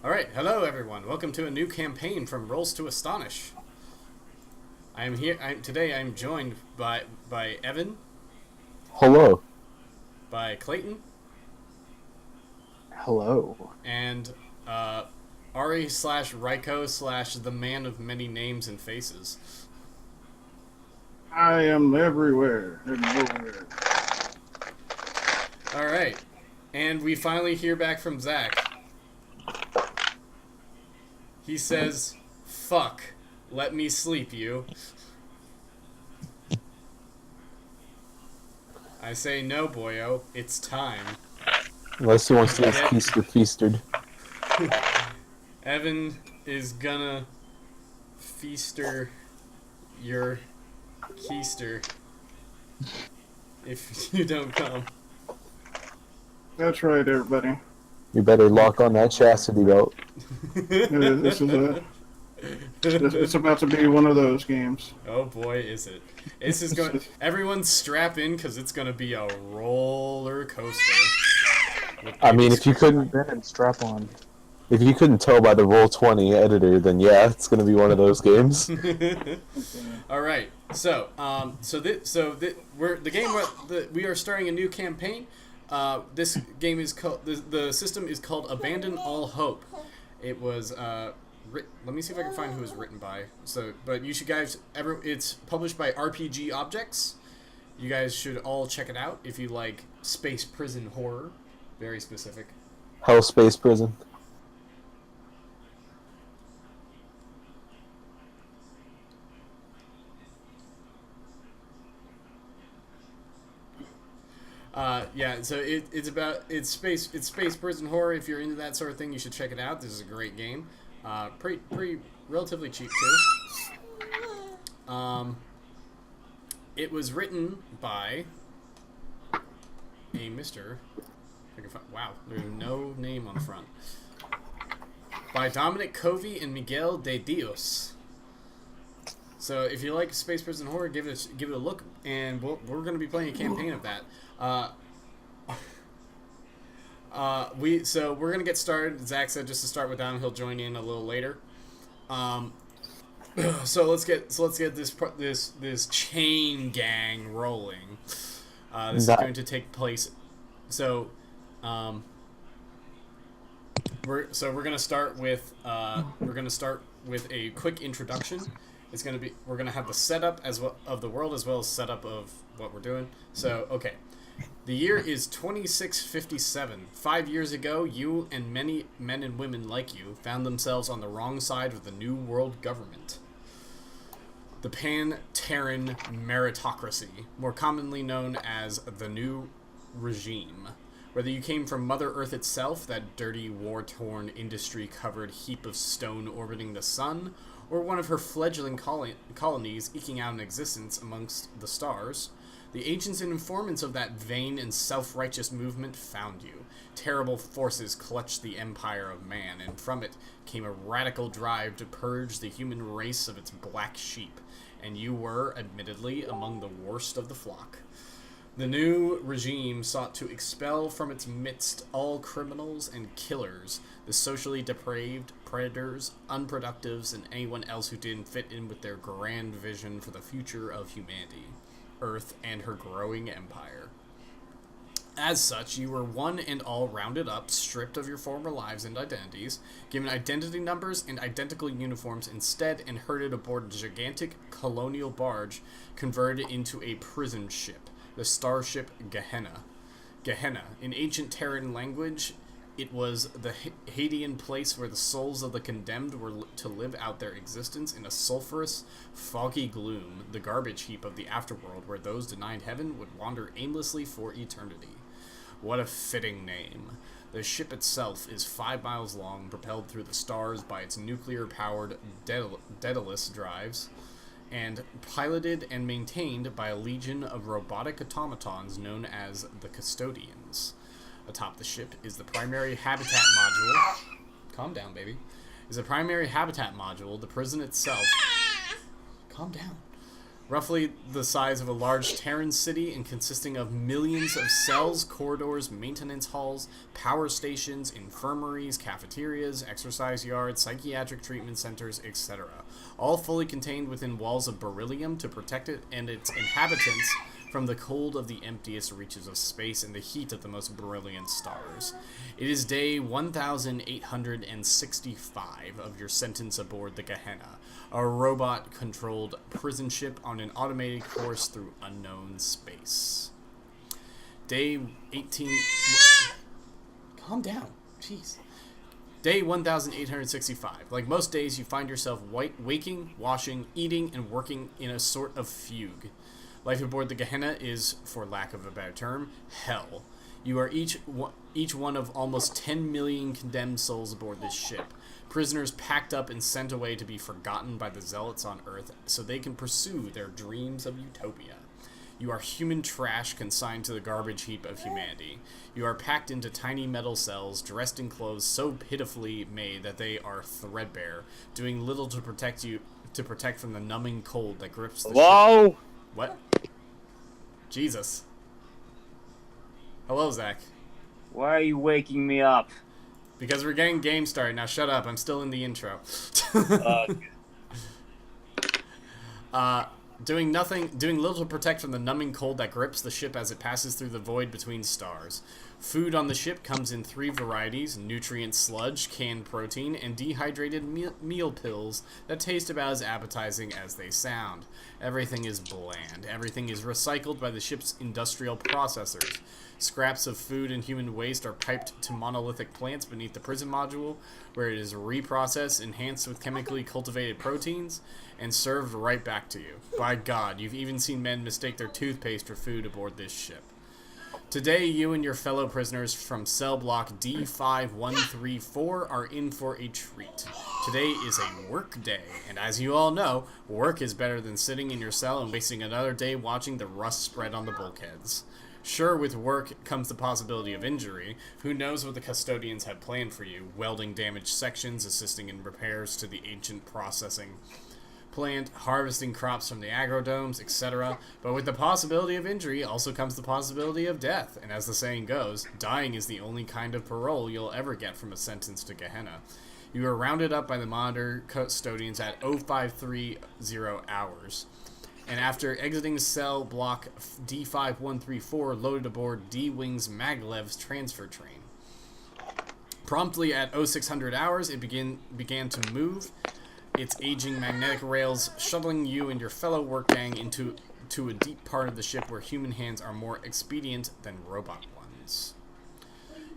Alright, hello everyone. Welcome to a new campaign from Rolls to Astonish. I am here today I'm joined by Evan, Hello. by Clayton, Hello. and Ari slash Ryko slash the man of many names and faces. I am everywhere and nowhere. Alright. And we finally hear back from Zach. He says, "Fuck. Let me sleep, you." I say, "No, boyo. It's time." Unless he wants to get Yeah. feasted. Evan is gonna feaster your keister if you don't come. That's right, everybody. You better lock on that chastity belt. This is it's about to be one of those games. Oh boy, is it. This is going. Everyone strap in because it's going to be a roller coaster. I mean, if you couldn't Strap on. tell by the Roll20 editor, then yeah, it's gonna be one of those games. All right. So, we are starting a new campaign. This game is called the system is called Abandon All Hope. It was let me see if I can find who it was written by. But you should guys it's published by RPG Objects. You guys should all check it out if you like space prison horror. Very specific. Hell Space Prison. Yeah, so it's space prison horror. If you're into that sort of thing, you should check it out. This is a great game. Pretty relatively cheap too. It was written by a Mr. Wow, there's no name on the front. By Dominic Covey and Miguel de Dios. So if you like space prison horror, give it a look, and we're going to be playing a campaign of that. We're gonna get started. Zach said just to start with that, he'll join in a little later. So let's get this chain gang rolling. This is going to take place. So, we're gonna start with a quick introduction. We're gonna have the setup as well of the world as well as setup of what we're doing. So okay. The year is 2657. 5 years ago, you and many men and women like you found themselves on the wrong side of the New World government. The Pan-Terran meritocracy, more commonly known as the New Regime. Whether you came from Mother Earth itself, that dirty, war-torn, industry-covered heap of stone orbiting the sun, or one of her fledgling colonies eking out an existence amongst the stars, the agents and informants of that vain and self-righteous movement found you. Terrible forces clutched the empire of man, and from it came a radical drive to purge the human race of its black sheep, and you were, admittedly, among the worst of the flock. The new regime sought to expel from its midst all criminals and killers, the socially depraved, predators, unproductives, and anyone else who didn't fit in with their grand vision for the future of humanity. Earth and her growing empire. As such, you were one and all rounded up, stripped of your former lives and identities, given identity numbers and identical uniforms instead, and herded aboard a gigantic colonial barge converted into a prison ship, the starship Gehenna. Gehenna, in ancient Terran language, it was the Hadean place where the souls of the condemned were to live out their existence in a sulphurous, foggy gloom, the garbage heap of the afterworld where those denied heaven would wander aimlessly for eternity. What a fitting name. The ship itself is 5 miles long, propelled through the stars by its nuclear-powered Daedalus drives, and piloted and maintained by a legion of robotic automatons known as the Custodians. Atop the ship is the primary habitat module. Calm down, baby. Is the primary habitat module, the prison itself. Calm down. roughly the size of a large Terran city and consisting of millions of cells, corridors, maintenance halls, power stations, infirmaries, cafeterias, exercise yards, psychiatric treatment centers, etc. All fully contained within walls of beryllium to protect it and its inhabitants from the cold of the emptiest reaches of space and the heat of the most brilliant stars. It is day 1865 of your sentence aboard the Gehenna, a robot-controlled prison ship on an automated course through unknown space. Day 18... Calm down. Jeez. Day 1865. Like most days, you find yourself waking, washing, eating, and working in a sort of fugue. Life aboard the Gehenna is, for lack of a better term, hell. You are each one of almost 10 million condemned souls aboard this ship. Prisoners packed up and sent away to be forgotten by the zealots on Earth so they can pursue their dreams of utopia. You are human trash consigned to the garbage heap of humanity. You are packed into tiny metal cells, dressed in clothes so pitifully made that they are threadbare, doing little to protect from the numbing cold that grips the ship. What? Jesus. Hello, Zach. Why are you waking me up? Because we're getting game started. Now shut up. I'm still in the intro. Doing little to protect from the numbing cold that grips the ship as it passes through the void between stars. Food on the ship comes in 3 varieties: nutrient sludge, canned protein, and dehydrated meal pills that taste about as appetizing as they sound. Everything is bland. Everything is recycled by the ship's industrial processors. Scraps of food and human waste are piped to monolithic plants beneath the prison module, where it is reprocessed, enhanced with chemically cultivated proteins, and served right back to you. By God, you've even seen men mistake their toothpaste for food aboard this ship. Today, you and your fellow prisoners from cell block D5134 are in for a treat. Today is a work day, and as you all know, work is better than sitting in your cell and wasting another day watching the rust spread on the bulkheads. Sure, with work comes the possibility of injury. Who knows what the custodians have planned for you? Welding damaged sections, assisting in repairs to the ancient processing plant, harvesting crops from the agrodomes, etc. But with the possibility of injury also comes the possibility of death. And as the saying goes, dying is the only kind of parole you'll ever get from a sentence to Gehenna. You are rounded up by the monitor custodians at 0530 hours. And after exiting cell block D5134, loaded aboard D-Wing's Maglev's transfer train. Promptly at 0600 hours, it began to move, its aging magnetic rails shuttling you and your fellow work gang into a deep part of the ship where human hands are more expedient than robot ones.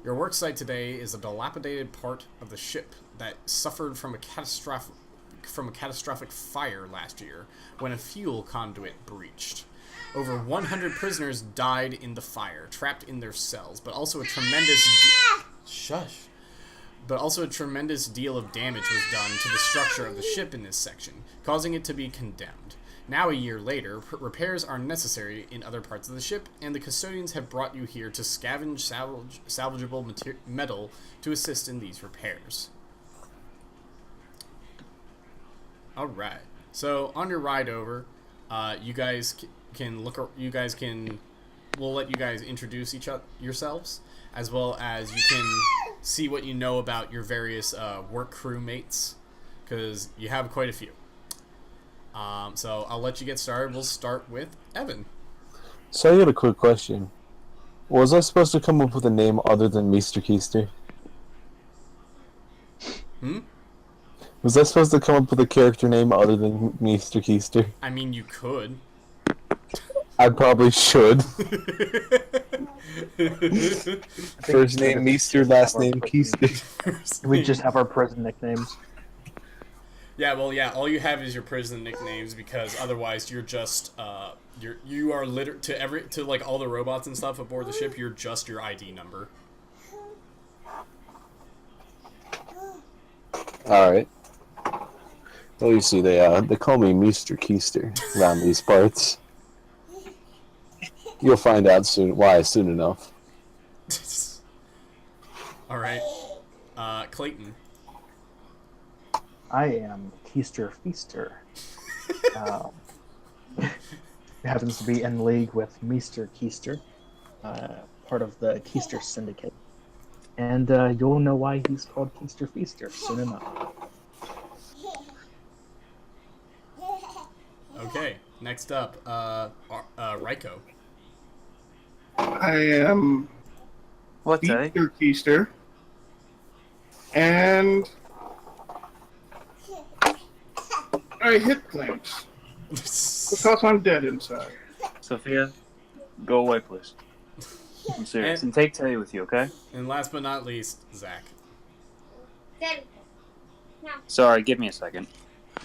Your work site today is a dilapidated part of the ship that suffered from a catastrophic fire last year when a fuel conduit breached. Over 100 prisoners died in the fire, trapped in their cells, but also a tremendous deal of damage was done to the structure of the ship in this section, causing it to be condemned. Now, a year later, repairs are necessary in other parts of the ship, and the custodians have brought you here to scavenge salvageable metal to assist in these repairs. Alright, so on your ride over, you guys can we'll let you guys introduce yourselves, as well as you can see what you know about your various work crew mates, because you have quite a few. So I'll let you get started. We'll start with Evan. So I got a quick question. Was I supposed to come up with a name other than Mr. Keister? Was I supposed to come up with a character name other than Mr. Keister? I mean, you could. I probably should. First name Meester, last name Keister. We just have our prison nicknames. Yeah, well, yeah. All you have is your prison nicknames, because otherwise you're just you are to like all the robots and stuff aboard the ship. You're just your ID number. All right. Well, you see, they call me Mr. Keister around these parts. You'll find out soon enough. All right, Clayton. I am Keister Feaster. He happens to be in league with Mr. Keister, part of the Keister Syndicate. And you'll know why he's called Keister Feaster soon enough. Okay, next up, Raiko. I am What day? Keister Keister. And I hit things because I'm dead inside. Sophia, go away, please. I'm serious. And take Teddy with you, okay? And last but not least, Zach. Sorry, give me a second.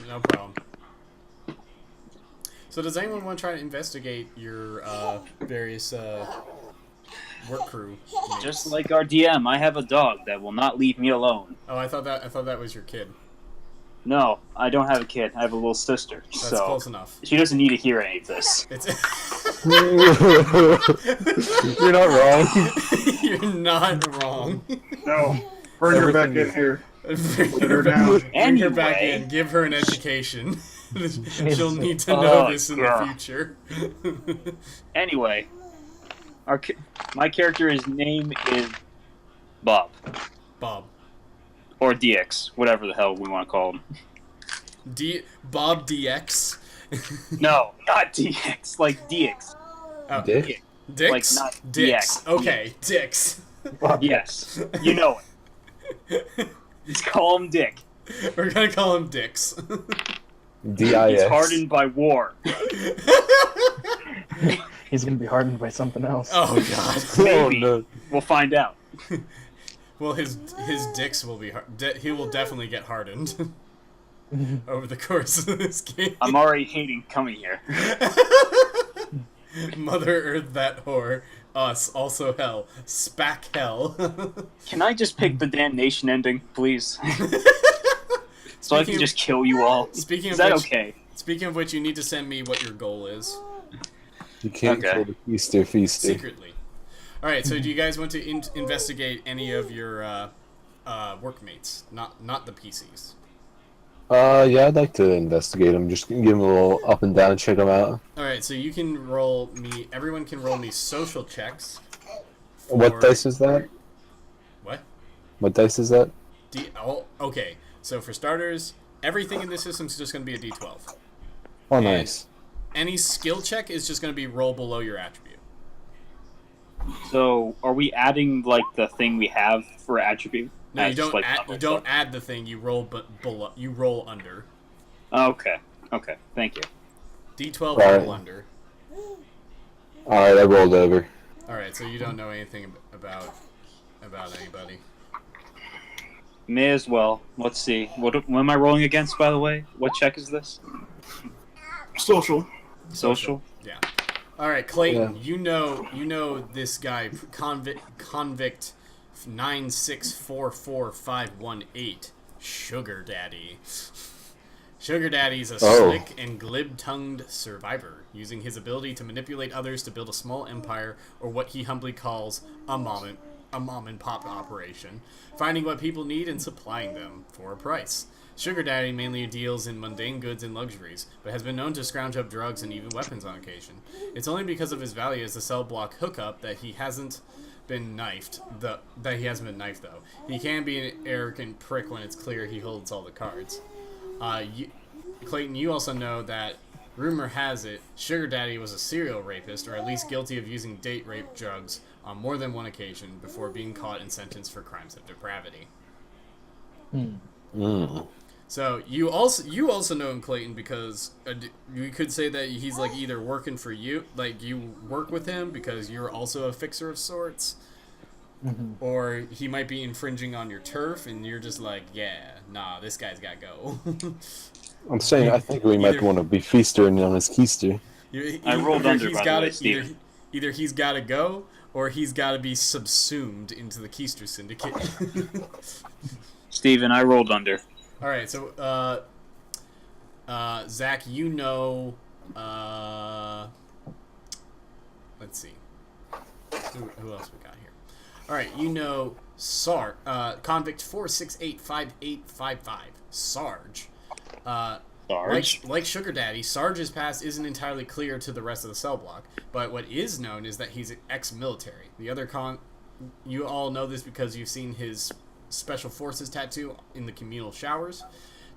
No problem. So does anyone want to try to investigate your various work crew mates? Just like our DM, I have a dog that will not leave me alone. Oh, I thought that was your kid. No, I don't have a kid. I have a little sister. That's so close enough. she doesn't need to hear any of this. It's You're not wrong. You're not wrong. No, bring her back in here. Bring her down. Bring her back Anyway. in. Give her an education. She'll need to know this in the future. Anyway, my character's name is Bob. Bob. Or DX, whatever the hell we want to call him. Bob DX. No, not DX, like DX. Oh, Dick? Dix? Like, not Dix. DX. Okay, Dix. Yes, you know it. Just call him Dick. We're gonna call him Dix. D-I-X. He's hardened by war. He's going to be hardened by something else. Oh god. Oh, Maybe. no. We'll find out. Well, his Dix will be he will definitely get hardened over the course of this game. I'm already hating coming here. Mother Earth, that whore. Us, also hell. Spack hell. Can I just pick the damnation ending, please? So I Speaking can of- just kill you all. Speaking Is of that which, okay? Speaking of which, you need to send me what your goal is You can't Okay. kill the Keister Feaster. secretly. All right. So, do you guys want to investigate any of your workmates, not the PCs? Yeah, I'd like to investigate them. Just give them a little up and down, check them out. All right. So you can roll me. Everyone can roll me social checks. What for- dice is that? What? What dice is that? Oh, okay. So for starters, everything in this system is just going to be a D12. Oh, And nice. Any skill check is just going to be roll below your attribute. So, are we adding like the thing we have for attribute? No, you As, don't. like, Add, level you don't stuff? add the thing. You roll, but below. You roll under. Okay. Okay. Thank you. D12 Right. roll under. Alright, I rolled over. All right. So you don't know anything about anybody. May as well. Let's see. What am I rolling against, by the way? What check is this? Social. Social. Yeah. All right, Clayton. Yeah. You know this guy, convict 9644518, Sugar Daddy. Sugar Daddy's a slick and glib-tongued survivor, using his ability to manipulate others to build a small empire, or what he humbly calls a mom and pop operation, finding what people need and supplying them for a price. Sugar Daddy mainly deals in mundane goods and luxuries, but has been known to scrounge up drugs and even weapons on occasion. It's only because of his value as a cell block hookup that he hasn't been knifed. Though he can be an arrogant prick when it's clear he holds all the cards. Clayton, you also know that rumor has it Sugar Daddy was a serial rapist, or at least guilty of using date rape drugs on more than one occasion before being caught and sentenced for crimes of depravity. So you also know him, Clayton, because you could say that he's like either working for you, like you work with him because you're also a fixer of sorts, or he might be infringing on your turf, and you're just like, yeah, nah, this guy's got to go. I'm saying I think we might Either- want to be feaster known as Keister. I rolled under, by the way, Steven. Either he's got to go, or he's got to be subsumed into the Keister Syndicate. Steven, I rolled under. All right, so Zach, you know, let's see, who else we got here? All right, you know, convict 4685855, Sarge. Sarge. Like Sugar Daddy, Sarge's past isn't entirely clear to the rest of the cell block, but what is known is that he's ex-military. You all know this because you've seen his Special Forces tattoo in the communal showers.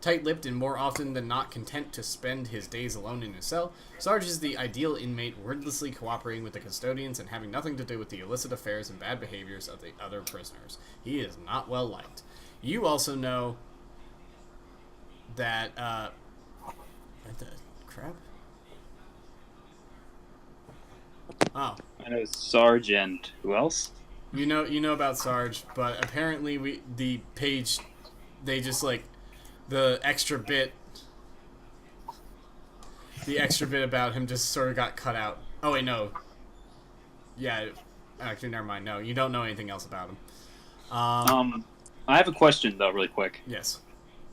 Tight-lipped and more often than not content to spend his days alone in his cell, Sarge is the ideal inmate, wordlessly cooperating with the custodians and having nothing to do with the illicit affairs and bad behaviors of the other prisoners. He is not well liked. You also know that, what the crap? Oh. I know Sarge and who else? You know about Sarge, but apparently the page, they just like, the extra bit about him just sort of got cut out. Oh wait, no. Yeah, actually, never mind. No, you don't know anything else about him. I have a question though, really quick. Yes.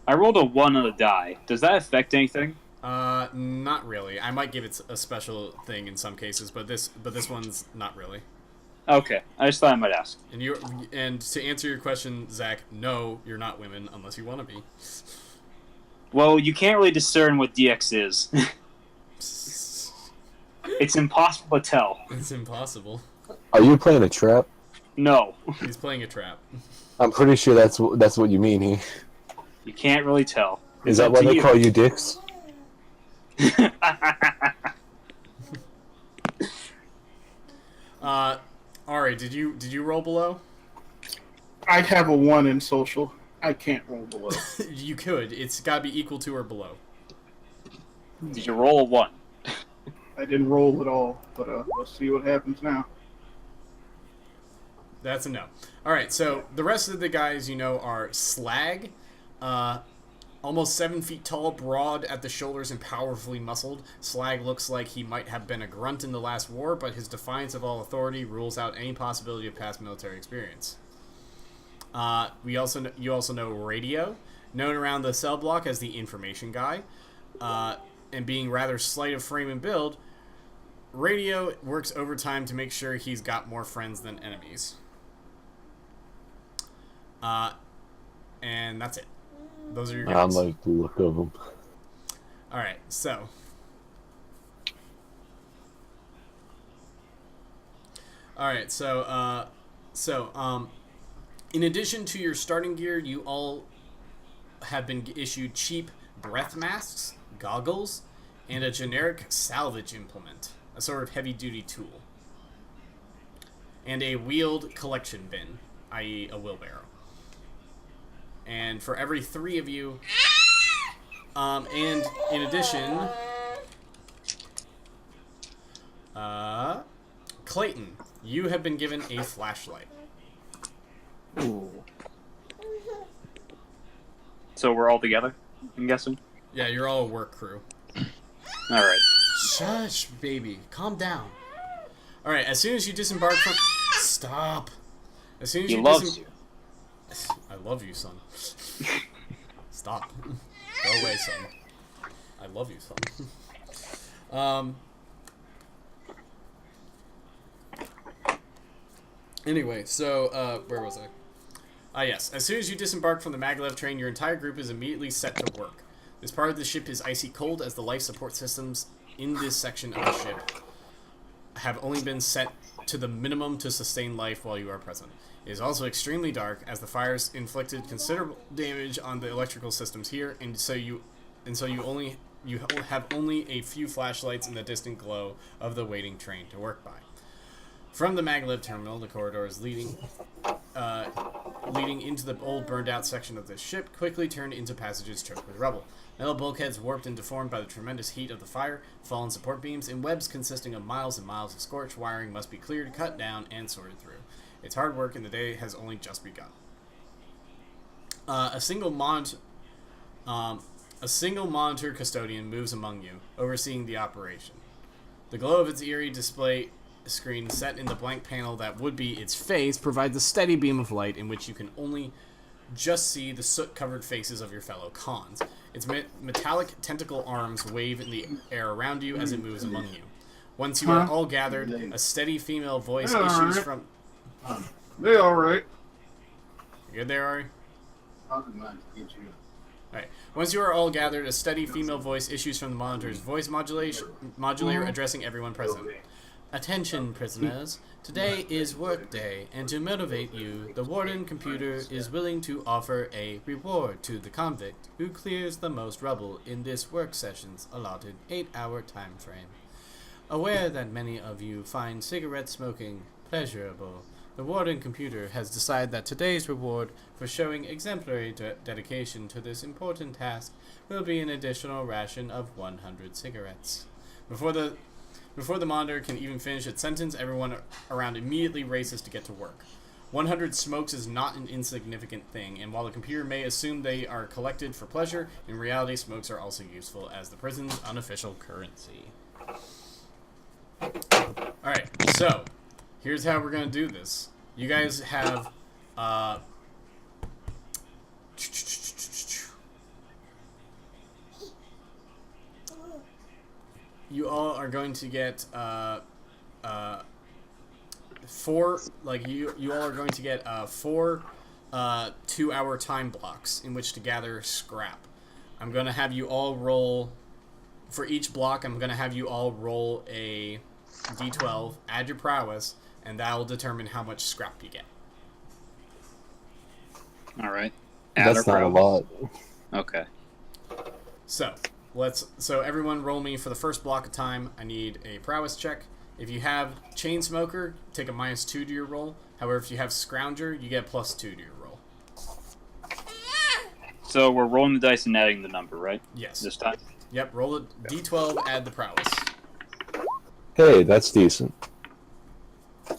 I rolled a 1 on the die. Does that affect anything? Not really. I might give it a special thing in some cases, but this one's not really. Okay, I just thought I might ask. And to answer your question, Zach, no, you're not women unless you want to be. Well, you can't really discern what DX is. It's impossible to tell. It's impossible. Are you playing a trap? No. He's playing a trap. I'm pretty sure that's what you mean here. You can't really tell. Is that why they call you dicks? Ari, did you roll below? I have a 1 in social. I can't roll below. You could. It's got to be equal to or below. Did you roll a 1? I didn't roll at all, but let's see what happens now. That's a no. All right, so the rest of the guys you know are Slag, almost 7 feet tall, broad at the shoulders and powerfully muscled. Slag looks like he might have been a grunt in the last war, but his defiance of all authority rules out any possibility of past military experience. You also know Radio, known around the cell block as the information guy, and being rather slight of frame and build. Radio works overtime to make sure he's got more friends than enemies. And that's it. Those are your I guys. like the look of them. All right, so. In addition to your starting gear, you all have been issued cheap breath masks, goggles, and a generic salvage implement, a sort of heavy-duty tool, and a wheeled collection bin, i.e. a wheelbarrow. And for every 3 of you, and in addition, Clayton, you have been given a flashlight. Ooh. So we're all together, I'm guessing? Yeah, you're all a work crew. Alright. Shush, baby. Calm down. Alright, as soon as you disembark from... Stop. As soon as He you loves you. I love you, son. Stop. Go away, son. I love you, son. Anyway, so, where was I? Yes. As soon as you disembark from the maglev train, your entire group is immediately set to work. This part of the ship is icy cold, as the life support systems in this section of the ship have only been set to the minimum to sustain life while you are present. It is also extremely dark, as the fires inflicted considerable damage on the electrical systems here, and so you have only a few flashlights in the distant glow of the waiting train to work by. From the maglev terminal, the corridors leading into the old burned-out section of the ship quickly turned into passages choked with rubble. Metal bulkheads warped and deformed by the tremendous heat of the fire, fallen support beams, and webs consisting of miles and miles of scorched wiring must be cleared, cut down, and sorted through. It's hard work, and the day has only just begun. A single monitor custodian moves among you, overseeing the operation. The glow of its eerie display screen set in the blank panel that would be its face provides a steady beam of light in which you can only just see the soot-covered faces of your fellow cons. Its metallic tentacle arms wave in the air around you as it moves among you. Once you are all gathered, a steady female voice issues from... They all right. You good there, Ari? Alright. Once you are all gathered, a steady female voice issues from the monitor's voice modulator addressing everyone present. Attention, prisoners. Today is work day, and to motivate you, the warden computer is willing to offer a reward to the convict who clears the most rubble in this work session's allotted 8-hour time frame. Aware that many of you find cigarette smoking pleasurable, the warden computer has decided that today's reward for showing exemplary dedication to this important task will be an additional ration of 100 cigarettes. Before the monitor can even finish its sentence, everyone around immediately races to get to work. 100 smokes is not an insignificant thing, and while the computer may assume they are collected for pleasure, in reality smokes are also useful as the prison's unofficial currency. Alright, so, here's how we're going to do this. You guys have, you all are going to get, four 2-hour time blocks in which to gather scrap. I'm going to have you all roll, for each block, I'm going to have you all roll a d12, add your prowess, and that will determine how much scrap you get. All right. That's not a lot. Okay. So everyone roll me for the first block of time. I need a prowess check. If you have chain smoker, take a -2 to your roll. However, if you have scrounger, you get +2 to your roll. So we're rolling the dice and adding the number, right? Yes. This time? Yep, roll a d12, add the prowess. Hey, that's decent.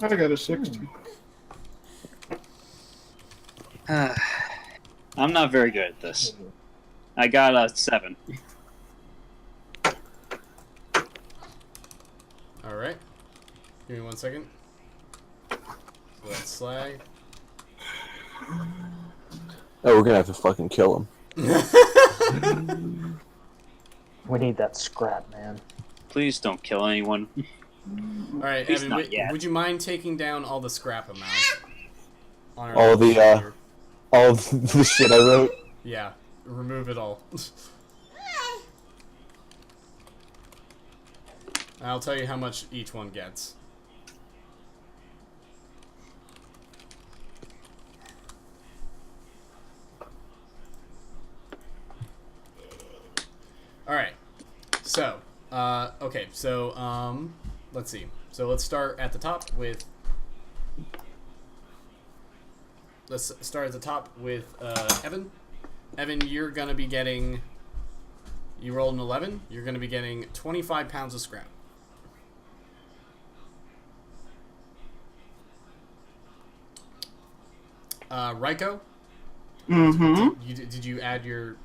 I got a 60. I'm not very good at this. I got a 7. Alright. Give me 1 second. So that's slag. Oh, we're gonna have to fucking kill him. We need that scrap, man. Please don't kill anyone. Alright, He's Evan, not yet. would you mind taking down all the scrap amounts? On our All the, computer? all the shit I wrote. Yeah, remove it all. I'll tell you how much each one gets. Alright. So, okay, so, let's see. So let's start at the top with... Let's start at the top with, Evan. Evan, you're gonna be getting... You rolled an 11. You're gonna be getting 25 pounds of scrap. Raiko? Mm-hmm. Did you add your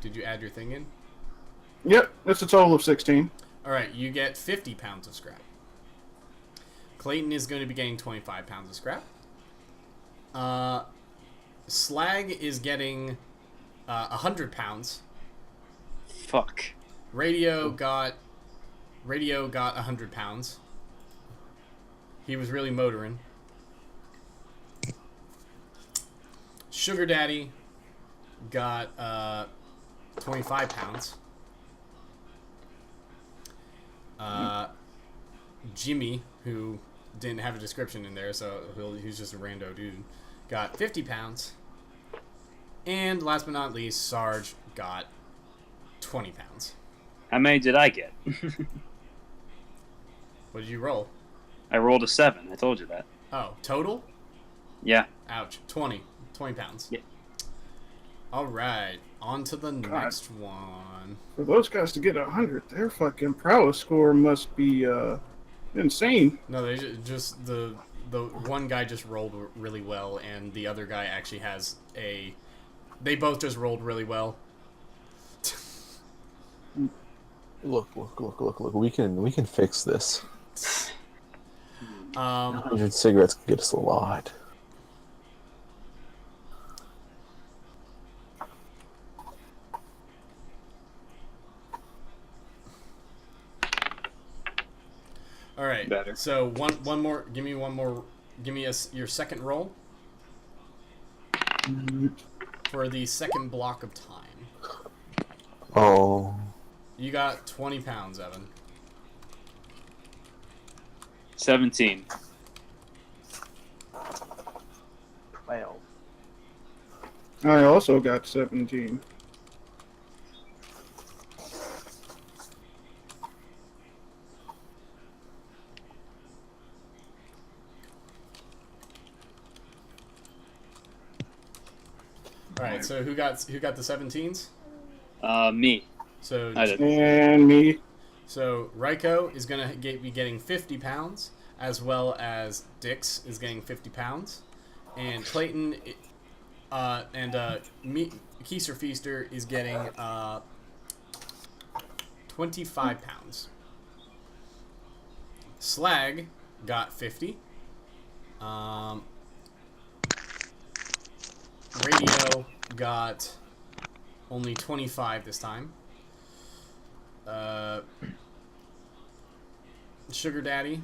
thing in? Yep, that's a total of 16. Alright, you get 50 pounds of scrap. Clayton is going to be getting 25 pounds of scrap. Slag is getting 100 pounds. Fuck. Radio got 100 pounds. He was really motoring. Sugar Daddy got 25 pounds. Jimmy, who didn't have a description in there, so he's just a rando dude, got 50 pounds. And last but not least, Sarge got 20 pounds. How many did I get? What did you roll? I rolled a 7. I told you that. Oh, total? Yeah. Ouch. 20 pounds. Yeah. Alright, on to the next one. For those guys to get 100, their fucking prowess score must be insane. No, they just the one guy just rolled really well, and the other guy actually has a... They both just rolled really well. Look. We can fix this. 100 cigarettes can get us a lot. All right. Better. So one more. Give me one more. Give me your second roll for the second block of time. Oh. You got 20 pounds, Evan. 17. 12. I also got 17. All right. So who got the 17s? Me. So I did. And me. So Ryko is gonna be getting 50 pounds, as well as Dix is getting 50 pounds, and Clayton, Keister Feaster is getting 25 pounds. Slag got 50. Radio got only 25 this time. Sugar Daddy.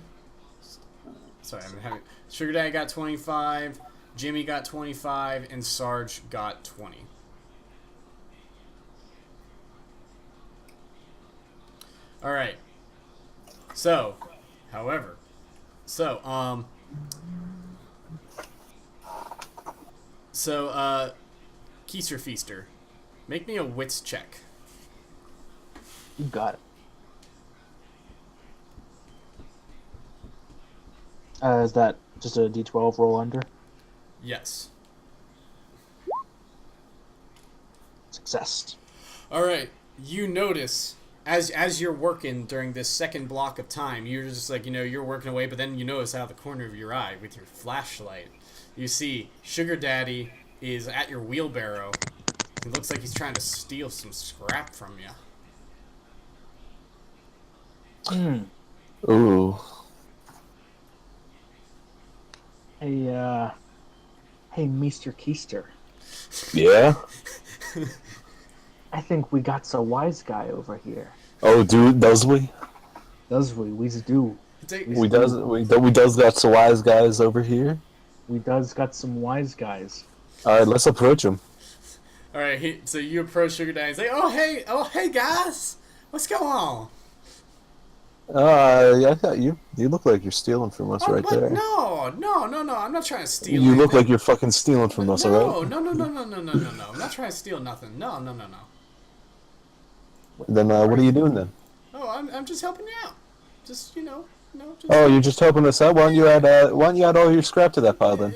Sorry, I'm having. Sugar Daddy got 25. Jimmy got 25, and Sarge got 20. All right. So, however, Keister Feaster, make me a wits check. You got it. Is that just a D12 roll under? Yes. Success. All right. You notice as you're working during this second block of time, you're just like, you're working away, but then you notice out of the corner of your eye with your flashlight, you see Sugar Daddy is at your wheelbarrow. It looks like he's trying to steal some scrap from you. Ooh. Hey, Mr. Keister. Yeah? I think we got a wise guy over here. Oh, dude, does we? Does we? We do. We does got some wise guys over here. We does got some wise guys. All right, let's approach him. All right, so you approach Sugar Daddy and say, "Oh hey guys, what's going on?" Yeah, I thought you look like you're stealing from us right What? there. No, I'm not trying to steal. You look anything. like you're fucking stealing from us, alright? No. I'm not trying to steal nothing. No. Then what are you doing then? Oh, I'm just helping you out. Just just. Oh, you're just helping us out. Why don't you add all your scrap to that pile then?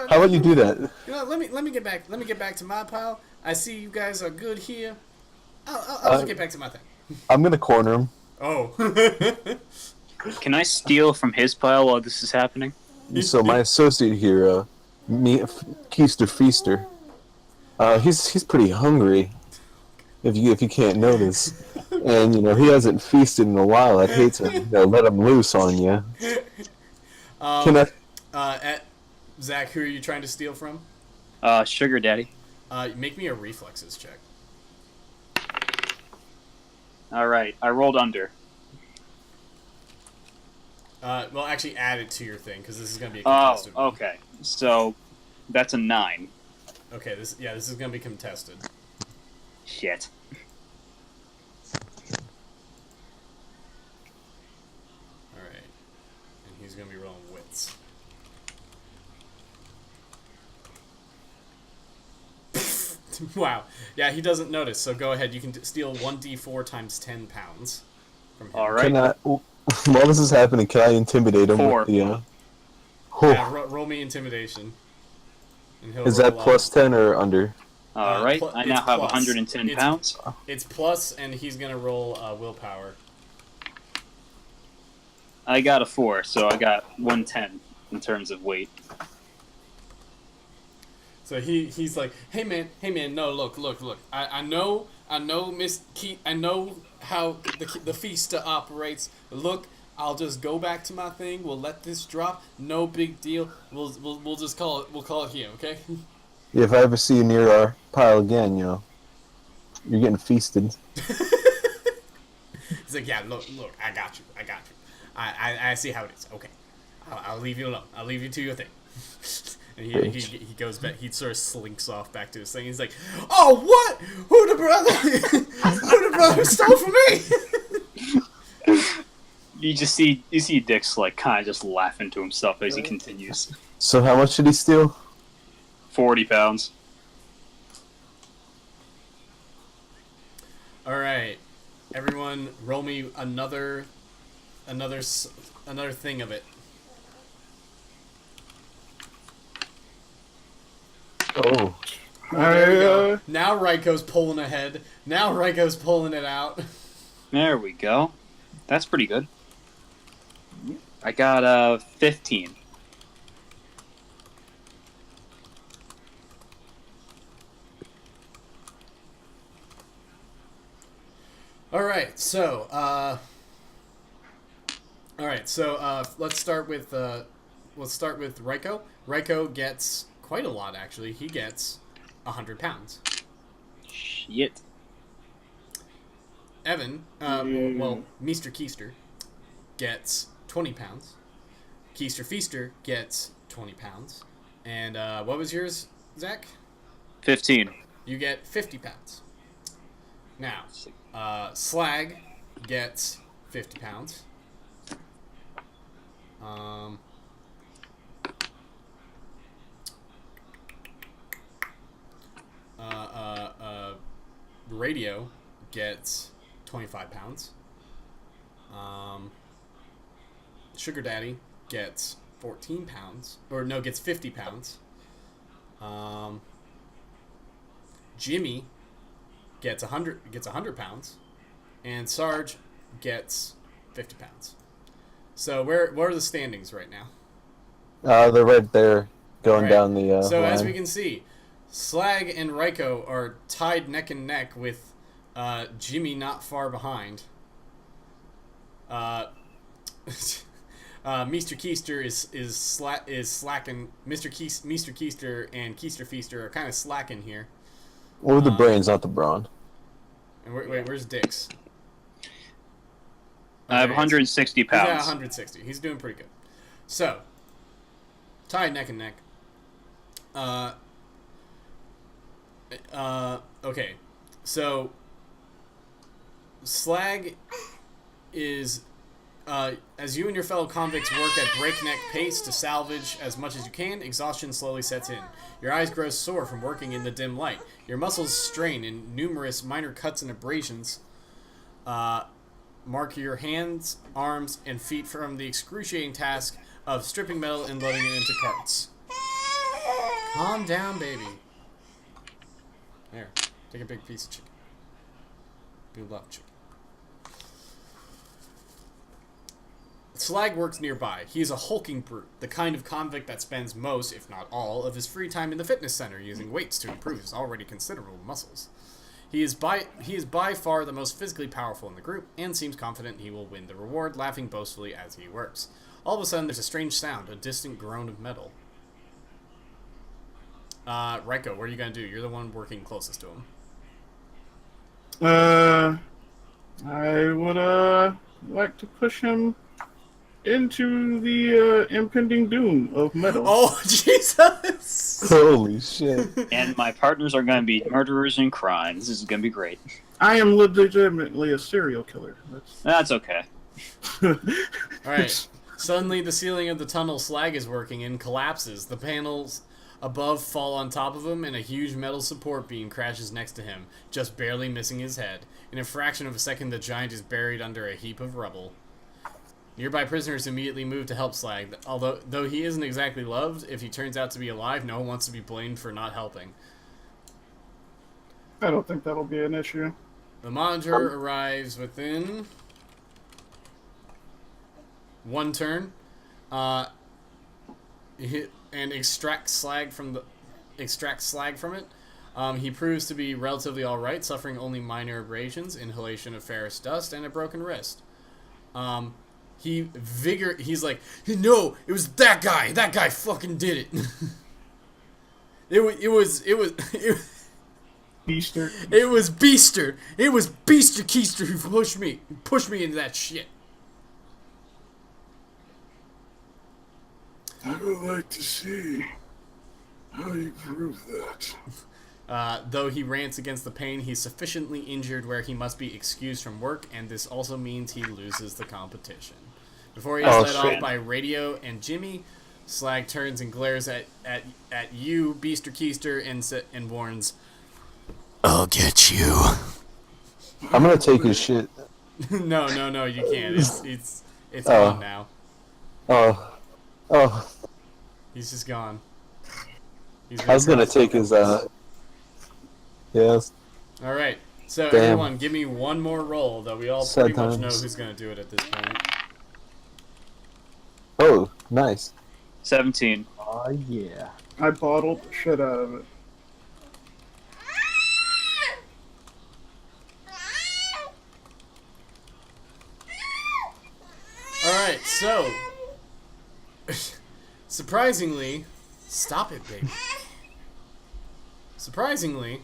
How about you do that? Let me get back. Let me get back to my pile. I see you guys are good here. I'll just get back to my thing. I'm gonna corner him. Oh. Can I steal from his pile while this is happening? So my associate here, Keister Feaster, he's pretty hungry. If you can't notice, and he hasn't feasted in a while. I'd hate to let him loose on you. Can I? Zach, who are you trying to steal from? Sugar Daddy. Make me a reflexes check. All right, I rolled under. Well, actually, add it to your thing because this is going to be a contested. Oh, okay. So that's a 9. Okay, this is going to be contested. Shit. All right, and he's going to be rolling wits. Wow. Yeah, he doesn't notice. So go ahead. You can steal 1d4 times 10 pounds from him. All right. While this is happening, can I intimidate him? 4. Yeah, roll me intimidation. And he'll Is that roll plus 10 or under? All right. I now it's have plus. 110 pounds. It's plus, and he's gonna roll willpower. I got a 4, so I got 110 in terms of weight. So he's like, hey man, no, look. I know, I know how the Feasta operates. Look, I'll just go back to my thing. We'll let this drop. No big deal. We'll just call it here, okay? Yeah, if I ever see you near our pile again, you're getting feasted. He's like, yeah, look, I got you. I see how it is. Okay, I'll leave you alone. I'll leave you to your thing. And Bitch. he goes back. He sort of slinks off back to his thing. He's like, "Oh, what? Who the brother? Who the brother stole from me?" You see Dick's like kind of just laughing to himself as he continues. So how much did he steal? 40 pounds. All right, everyone, roll me another thing of it. Oh, There we go. Now Raiko's pulling ahead. Now Raiko's pulling it out. There we go. That's pretty good. I got 15. All right, so let's start with Raiko. Raiko gets quite a lot, actually. He gets 100 pounds. Shit. Evan, Mr. Keister gets 20 pounds. Keister Feaster gets 20 pounds. And what was yours, Zach? 15. You get 50 pounds. Now, Slag gets 50 pounds. Radio gets 25 pounds. Sugar Daddy gets 14 pounds. Or no, gets 50 pounds. Jimmy gets 100 pounds. And Sarge gets 50 pounds. So what are the standings right now? they're right there, going Right. down the. So line. as we can see, Slag and Raiko are tied neck and neck with Jimmy not far behind. Mr. Keister is slacking. Mr. Keister and Keister Feaster are kind of slacking here. Or the brains, not the brawn. And wait, where's Dix? I have 160 He's at pounds. 160. He's doing pretty good. So, tied neck and neck. Okay. So, Slag is, as you and your fellow convicts work at breakneck pace to salvage as much as you can, exhaustion slowly sets in. Your eyes grow sore from working in the dim light. Your muscles strain, and numerous minor cuts and abrasions mark your hands, arms, and feet from the excruciating task of stripping metal and loading it into carts. Calm down, baby. There, take a big piece of chicken. We love chicken. Slag works nearby. He is a hulking brute, the kind of convict that spends most, if not all, of his free time in the fitness center using weights to improve his already considerable muscles. He is by far the most physically powerful in the group, and seems confident he will win the reward, laughing boastfully as he works. All of a sudden, there's a strange sound, a distant groan of metal. Raiko, what are you gonna do? You're the one working closest to him. I would like to push him into the impending doom of metal. Oh, Jesus! Holy shit. And my partners are going to be murderers in crime. This is going to be great. I am legitimately a serial killer. That's okay. Alright. Suddenly, the ceiling of the tunnel Slag is working in collapses. The panels above fall on top of him, and a huge metal support beam crashes next to him, just barely missing his head. In a fraction of a second, the giant is buried under a heap of rubble. Nearby prisoners immediately move to help Slag. Though he isn't exactly loved, if he turns out to be alive, no one wants to be blamed for not helping. I don't think that'll be an issue. The monitor arrives within one turn, and extracts slag from it. He proves to be relatively alright, suffering only minor abrasions, inhalation of ferrous dust, and a broken wrist. He's like, no, it was that guy. That guy fucking did it. It was Beaster. It was Beaster. It was Beaster Keister who pushed me into that shit. I would like to see How do you prove that? Though he rants against the pain, he's sufficiently injured where he must be excused from work, and this also means he loses the competition. Before he is let off by Radio and Jimmy, Slag turns and glares at you, Beaster Keister, and warns, "I'll get you." I'm gonna take his shit. No, you can't. It's gone now. Oh. He's just gone. I was gonna take his, yes. Alright, so Damn. everyone, give me one more roll, though we all pretty much know who's gonna do it at this point. Oh, nice. 17. Oh, yeah. I bottled the shit out of it. Alright, so... surprisingly... Stop it, baby. Surprisingly...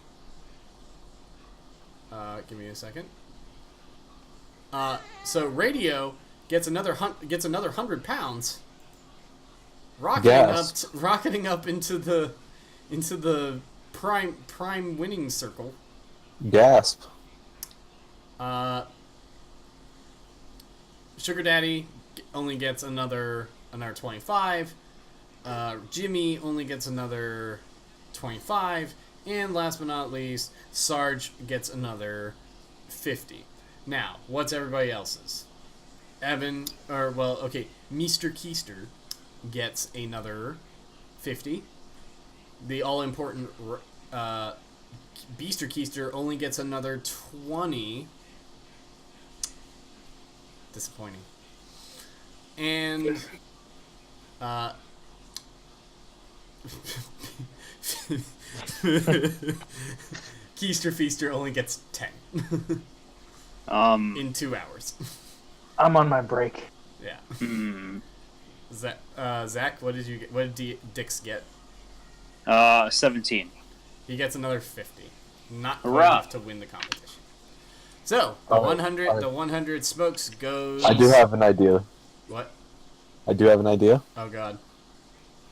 give me a second. So Radio gets another 100 pounds, rocketing up into the prime winning circle. Gasp. Sugar Daddy only gets another 25. Jimmy only gets another 25. And last but not least, Sarge gets another 50. Now, what's everybody else's? Mr. Keister gets another 50. The all-important Beaster Keister only gets another 20. Disappointing. And Keister Feaster only gets 10. In 2 hours. I'm on my break. Yeah. Zach, what did you get? What did Dix get? 17. He gets another 50. Not quite enough to win the competition. So the 100 smokes goes. I do have an idea. What? I do have an idea. Oh God.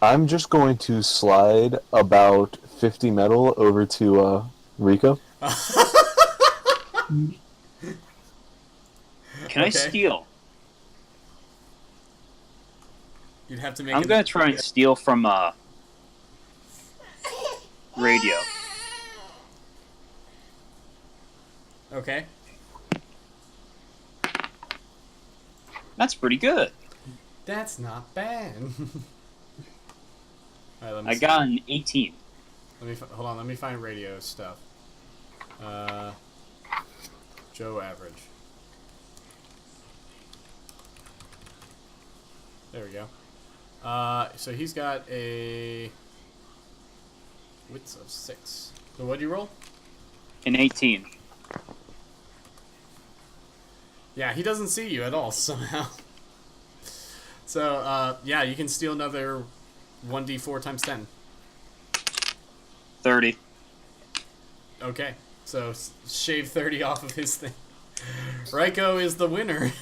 I'm just going to slide about 50 metal over to Rico. Can I steal? You'd have to make. I'm gonna try and steal from Radio. Okay. That's pretty good. That's not bad. All right, let me I got an 18. Hold on. Let me find Radio stuff. Joe average. There we go. So he's got a wits of 6. So what'd you roll? An 18. Yeah, he doesn't see you at all somehow. So yeah, you can steal another 1d4 times 10. 30. Okay, so shave 30 off of his thing. Ryko is the winner.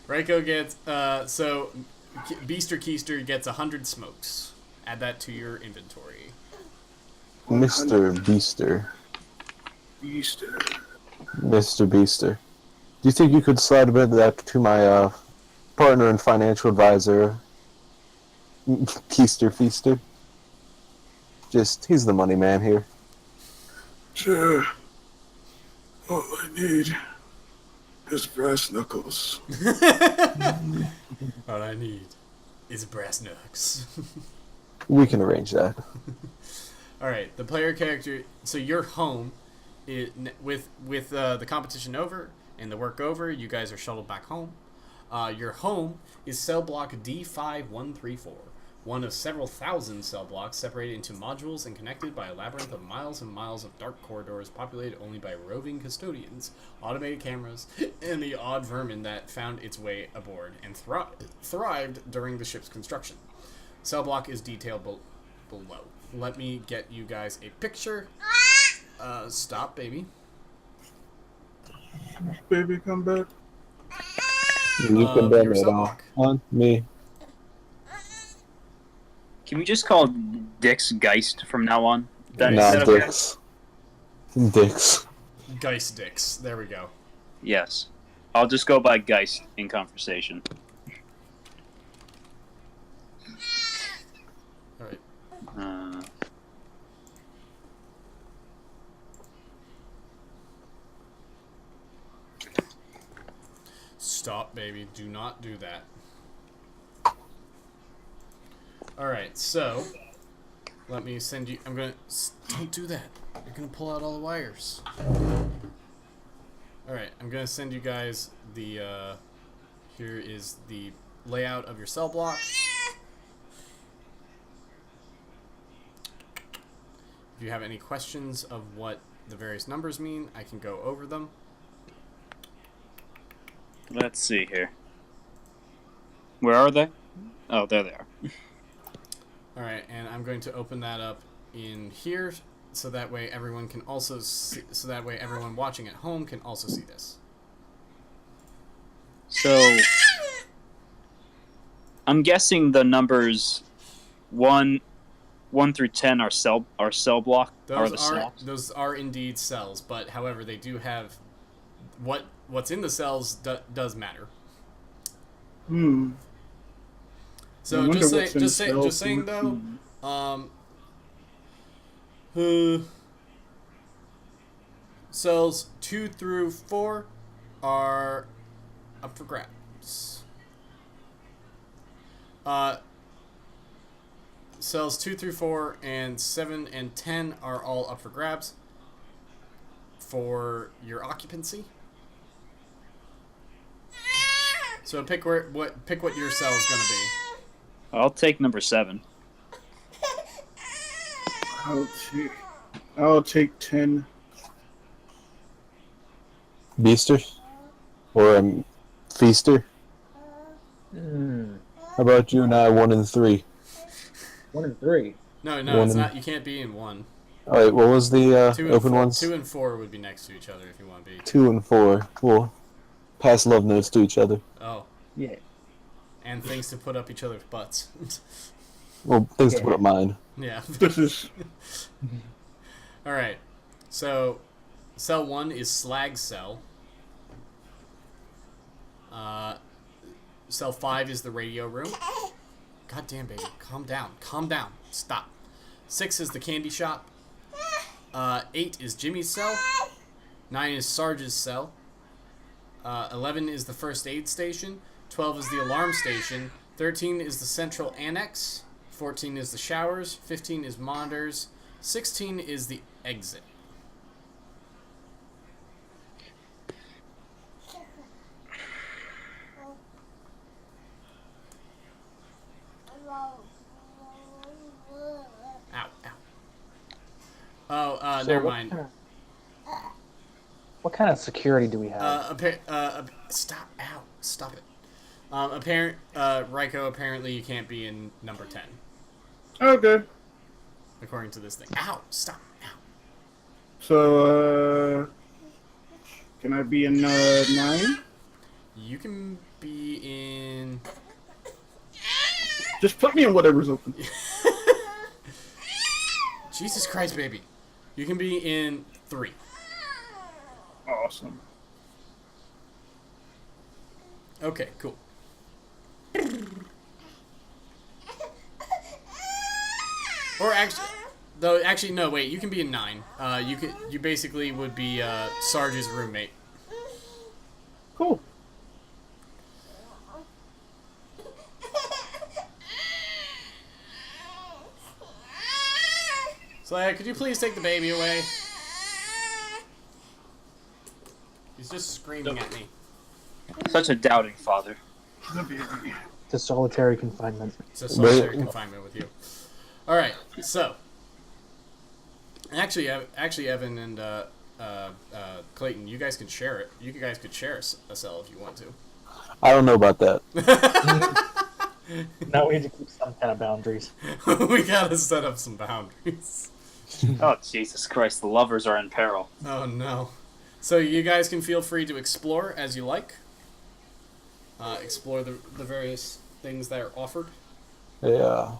Ryko gets, so Beaster Keister gets 100 smokes. Add that to your inventory. Mr. Beaster. Mr. Beaster. Do you think you could slide a bit of that to my partner and financial advisor, Keister Feaster? He's the money man here. Sure. All I need is brass knuckles. All I need is brass knucks. We can arrange that. All right, the player character. So you're home, with the competition over and the work over. You guys are shuttled back home. Your home is cell block D5134, one of several thousand cell blocks separated into modules and connected by a labyrinth of miles and miles of dark corridors populated only by roving custodians, automated cameras, and the odd vermin that found its way aboard and thrived during the ship's construction. Cell block is detailed below. Let me get you guys a picture. Stop, baby. Baby, come back. You can blame your it cell all block. on me. Can we just call Dick's Geist from now on? That, Nah, is that okay? dicks. Dicks. Geist dicks. There we go. Yes. I'll just go by Geist in conversation. All right. Stop, baby. Do not do that. Alright, so let me send you. Don't do that. You're gonna pull out all the wires. Alright, I'm gonna send you guys the. Here is the layout of your cell block. If you have any questions of what the various numbers mean, I can go over them. Let's see here. Where are they? Oh, there they are. Alright, and I'm going to open that up in here so that way everyone can also see, so that way everyone watching at home can also see this. So, I'm guessing the numbers 1 through 10 are cell block. Those are indeed cells, but however they do have what's in the cells does matter. So just saying though, cells 2 through 4 are up for grabs. Cells 2 through 4 and 7 and 10 are all up for grabs for your occupancy. So pick what your cell is gonna be. I'll take number 7. I'll take 10. Beaster? Or Feaster? How about you and I, 1 and 3? 1 and 3. No, One it's and- not. You can't be in one. Alright, what was the Two and open four, ones? 2 and 4 would be next to each other if you want to be. 2 and 4. We'll pass love notes to each other. Oh, Yeah. and things to put up each other's butts. Well, things to put up mine. Yeah. This is All right. So, cell 1 is slag cell. Cell 5 is the radio room. God damn, baby. Calm down. Calm down. Stop. 6 is the candy shop. 8 is Jimmy's cell. 9 is Sarge's cell. 11 is the first aid station. 12 is the alarm station. 13 is the central annex. 14 is the showers. 15 is monitors. 16 is the exit. Ow, ow. Oh, So never what mind. What kind of security do we have? Stop. Ow. Stop it. Ryko, apparently you can't be in number 10. okay. According to this thing. Ow. Stop. Ow. So, can I be in 9? You can be in... Just put me in whatever's open. Jesus Christ, baby. You can be in 3. Awesome. Okay, cool. Or actually, no, wait. You can be in 9. You basically would be Sarge's roommate. Cool. So, could you please take the baby away? He's just screaming at me. Such a doubting father. To solitary confinement. It's a solitary confinement with you. All right, so actually, Evan and Clayton, you guys could share it. You guys could share a cell if you want to. I don't know about that. Now we need to keep some kind of boundaries. We gotta set up some boundaries. Oh, Jesus Christ, the lovers are in peril. Oh no. So you guys can feel free to explore as you like. Explore the various things that are offered. Yeah.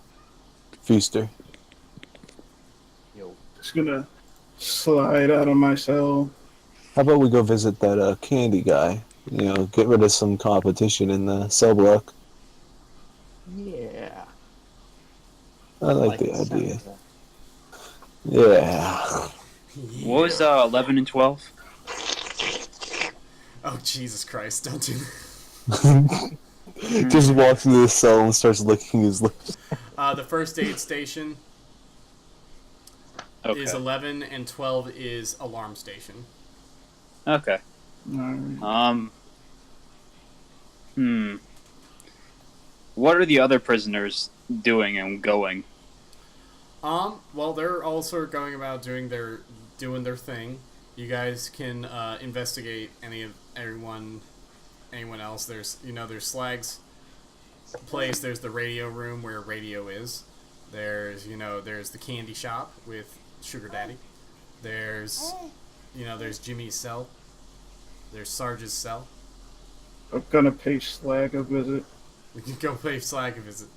Feaster. Yo. Just gonna slide out of my cell. How about we go visit that candy guy? You know, get rid of some competition in the cell block. Yeah. I like the sound idea. of that. Yeah. What was 11 and 12? Oh, Jesus Christ, don't do that. Just walks into the cell and starts licking his lips. The first aid station Okay. is 11, and 12 is alarm station. Okay. Alright. What are the other prisoners doing and going? Well, they're also going about doing their thing. You guys can investigate anyone else. There's Slag's place. There's the radio room where radio is. There's the candy shop with Sugar Daddy. There's Jimmy's cell. There's Sarge's cell. I'm gonna pay Slag a visit. We can go pay Slag a visit.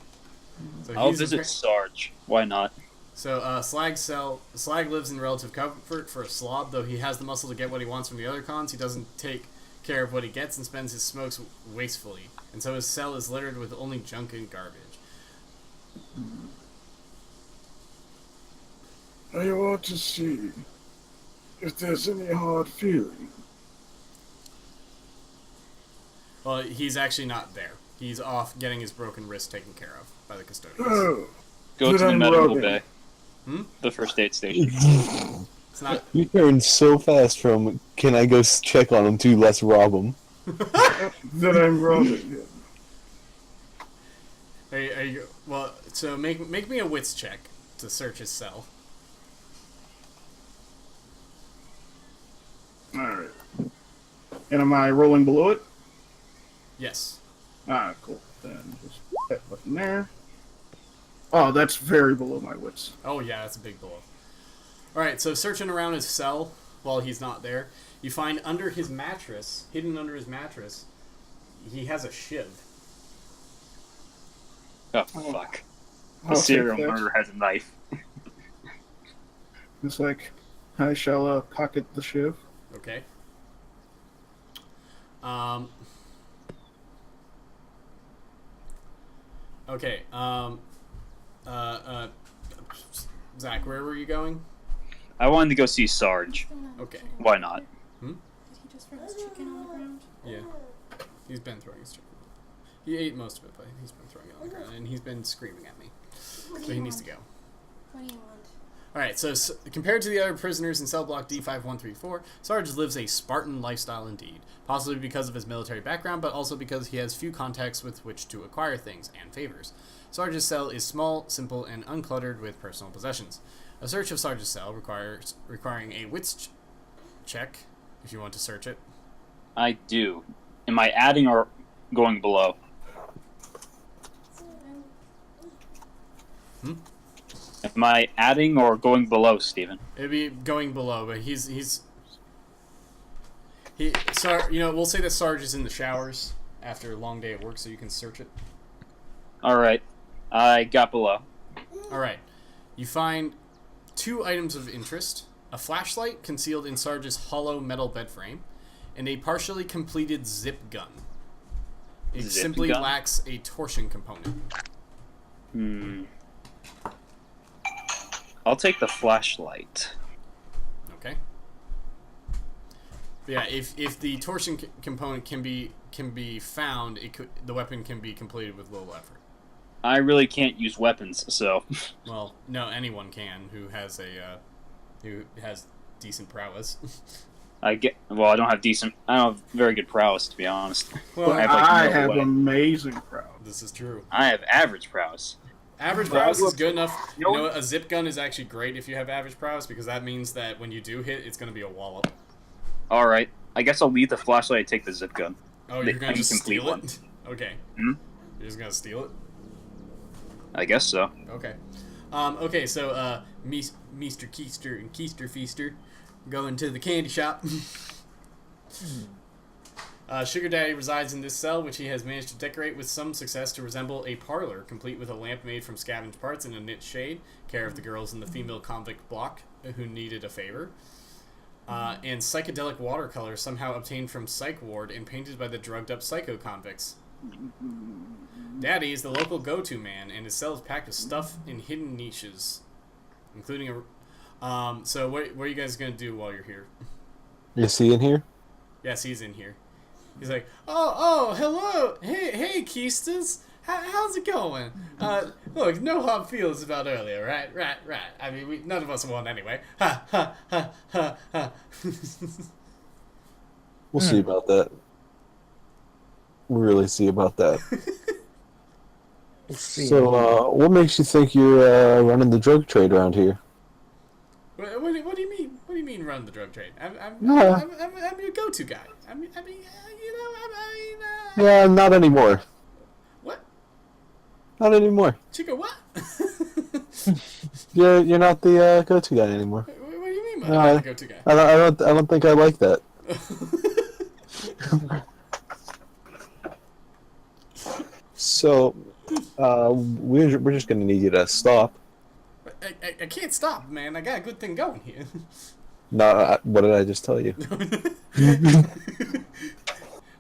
So I'll visit Sarge. Why not? So Slag lives in relative comfort for a slob, though he has the muscle to get what he wants from the other cons. He doesn't take care of what he gets and spends his smokes wastefully, and so his cell is littered with only junk and garbage. I want to see if there's any hard feeling. Well, he's actually not there. He's off getting his broken wrist taken care of by the custodians. Oh, Go to Did the I medical rob bay. Hmm? The first aid station. It's not. You turned so fast from "Can I go check on him?" to "Let's rob him." that I'm robbing him. Well, so make me a wits check to search his cell. Alright. And am I rolling below it? Yes. Ah, cool. Then just put that button there. Oh, that's very below my wits. Oh yeah, that's a big blow. Alright, so searching around his cell while he's not there, you find under his mattress, hidden under his mattress, he has a shiv. Oh, fuck. I'll The serial take that. murderer has a knife. It's like, I shall pocket the shiv. Okay. Okay. Zach, where were you going? I wanted to go see Sarge. Okay. Why not? Did he just throw his chicken on the ground? Yeah. He's been throwing his chicken. He ate most of it, but he's been throwing it on the ground, and he's been screaming at me. So he needs to go. What do you want? Alright, so compared to the other prisoners in cell block D5134, Sarge lives a Spartan lifestyle indeed, possibly because of his military background, but also because he has few contacts with which to acquire things and favors. Sarge's cell is small, simple, and uncluttered with personal possessions. A search of Sarge's cell requiring a wits check, if you want to search it. I do. Am I adding or going below? Am I adding or going below, Steven? It'd be going below, but we'll say that Sarge is in the showers after a long day at work, so you can search it. Alright. I got below. Alright. You find 2 items of interest: a flashlight concealed in Sarge's hollow metal bed frame, and a partially completed zip gun. It Zip simply gun? lacks a torsion component. I'll take the flashlight. Okay. But yeah, if the torsion component can be found, the weapon can be completed with little effort. I really can't use weapons, so... Well, no, anyone can who has decent prowess. I don't have very good prowess, to be honest. Well, I no have way. amazing prowess. This is true. I have average prowess. Average prowess is good enough. You know what? A zip gun is actually great if you have average prowess, because that means that when you do hit, it's going to be a wallop. Alright, I guess I'll leave the flashlight and take the zip gun. Oh, The you're going to just incomplete steal one. it? Okay. Hmm? You're just going to steal it? I guess so. Okay. Okay, so, Mr. Keister and Keister Feaster go into the candy shop. Sugar Daddy resides in this cell, which he has managed to decorate with some success to resemble a parlor, complete with a lamp made from scavenged parts and a knit shade, care of the girls in the female convict block who needed a favor. And psychedelic watercolor somehow obtained from Psych Ward and painted by the drugged-up psycho convicts. Daddy is the local go-to man, and his cell is packed with stuff in hidden niches, including a... so what are you guys going to do while you're here? Is he in here? Yes, he's in here. He's like, oh, hello. Hey, Keisters. How's it going? Look, no hard feelings about earlier, right? I mean, none of us won anyway. Ha, ha, ha, ha, ha. We'll see about that. We'll really see about that. So, what makes you think you're running the drug trade around here? What do you mean? What do you mean run the drug trade? I'm your go-to guy. Yeah, not anymore. What? Not anymore. Chico, what? You're not the go-to guy anymore. What do you mean by not the go-to guy? I don't think I like that. So, we're just gonna need you to stop. I can't stop, man. I got a good thing going here. No, what did I just tell you?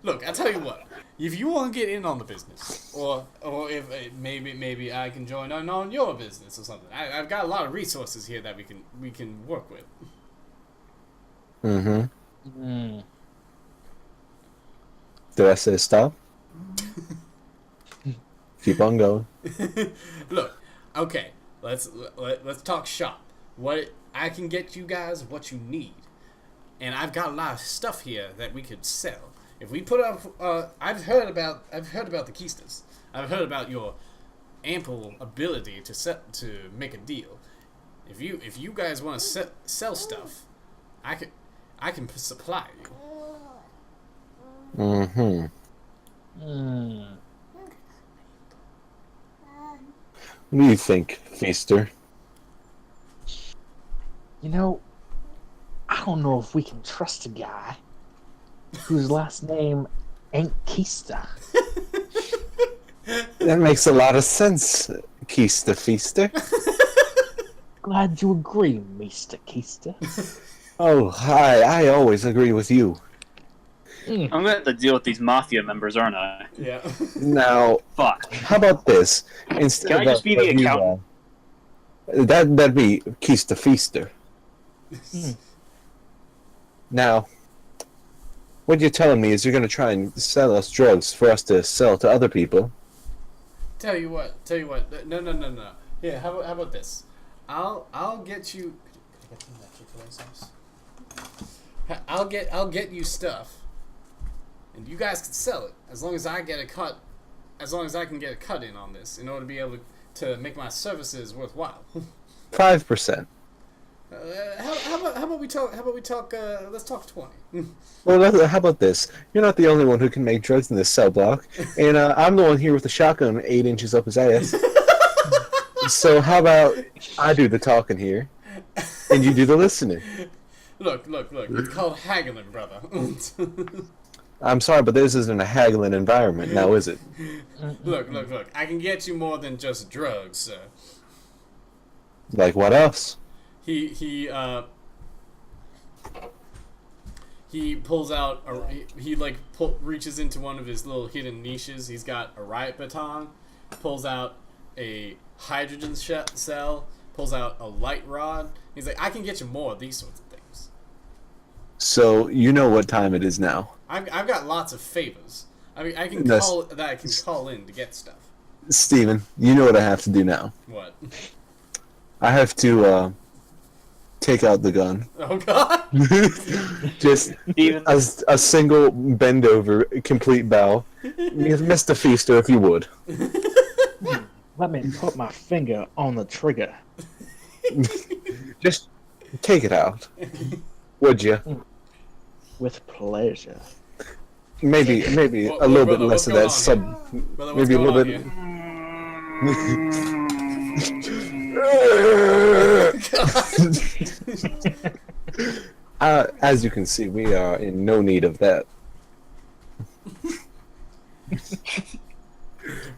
Look, I tell you what. If you want to get in on the business, or if maybe I can join on your business or something, I've got a lot of resources here that we can work with. Mm-hmm. Did I say stop? Keep on going. Look, okay, let's talk shop. What I can get you guys what you need, and I've got a lot of stuff here that we could sell. If we put up, I've heard about the Keisters. I've heard about your ample ability to make a deal. If you guys want to sell stuff, I can supply you. Mm-hmm. What do you think, Feaster? You know, I don't know if we can trust a guy whose last name ain't Keister. That makes a lot of sense, Keister Feaster. Glad you agree, Mr. Keister. Oh, hi, I always agree with you. I'm gonna have to deal with these mafia members, aren't I? Yeah. Now, Fuck. how about this? Instead Can I just be the accountant? That'd be Keister Feaster. Now, what you're telling me is you're going to try and sell us drugs for us to sell to other people. Tell you what. No. Yeah, how about this? I'll get you. I'll get you stuff, and you guys can sell it as long as I get a cut. As long as I can get a cut in on this, in order to be able to make my services worthwhile. 5%. How about we talk? Let's talk 20. Well, how about this? You're not the only one who can make drugs in this cell block, and I'm the one here with the shotgun 8 inches up his ass. So how about I do the talking here, and you do the listening? Look. It's called haggling, brother. I'm sorry, but this isn't a haggling environment, now is it? Look. I can get you more than just drugs, sir. Like what else? He pulls out reaches into one of his little hidden niches. He's got a riot baton, pulls out a hydrogen cell, pulls out a light rod. He's like, I can get you more of these sorts of things. So you know what time it is now. I've got lots of favors. I mean, I can call in to get stuff. Steven, you know what I have to do now. What? I have to take out the gun. Oh God! Just a single bend over, complete bow. Mr. Feaster, if you would. Let me put my finger on the trigger. Just take it out. Would you? With pleasure. Maybe a little bit less of that sub. Brother, Maybe a little bit. As you can see, we are in no need of that.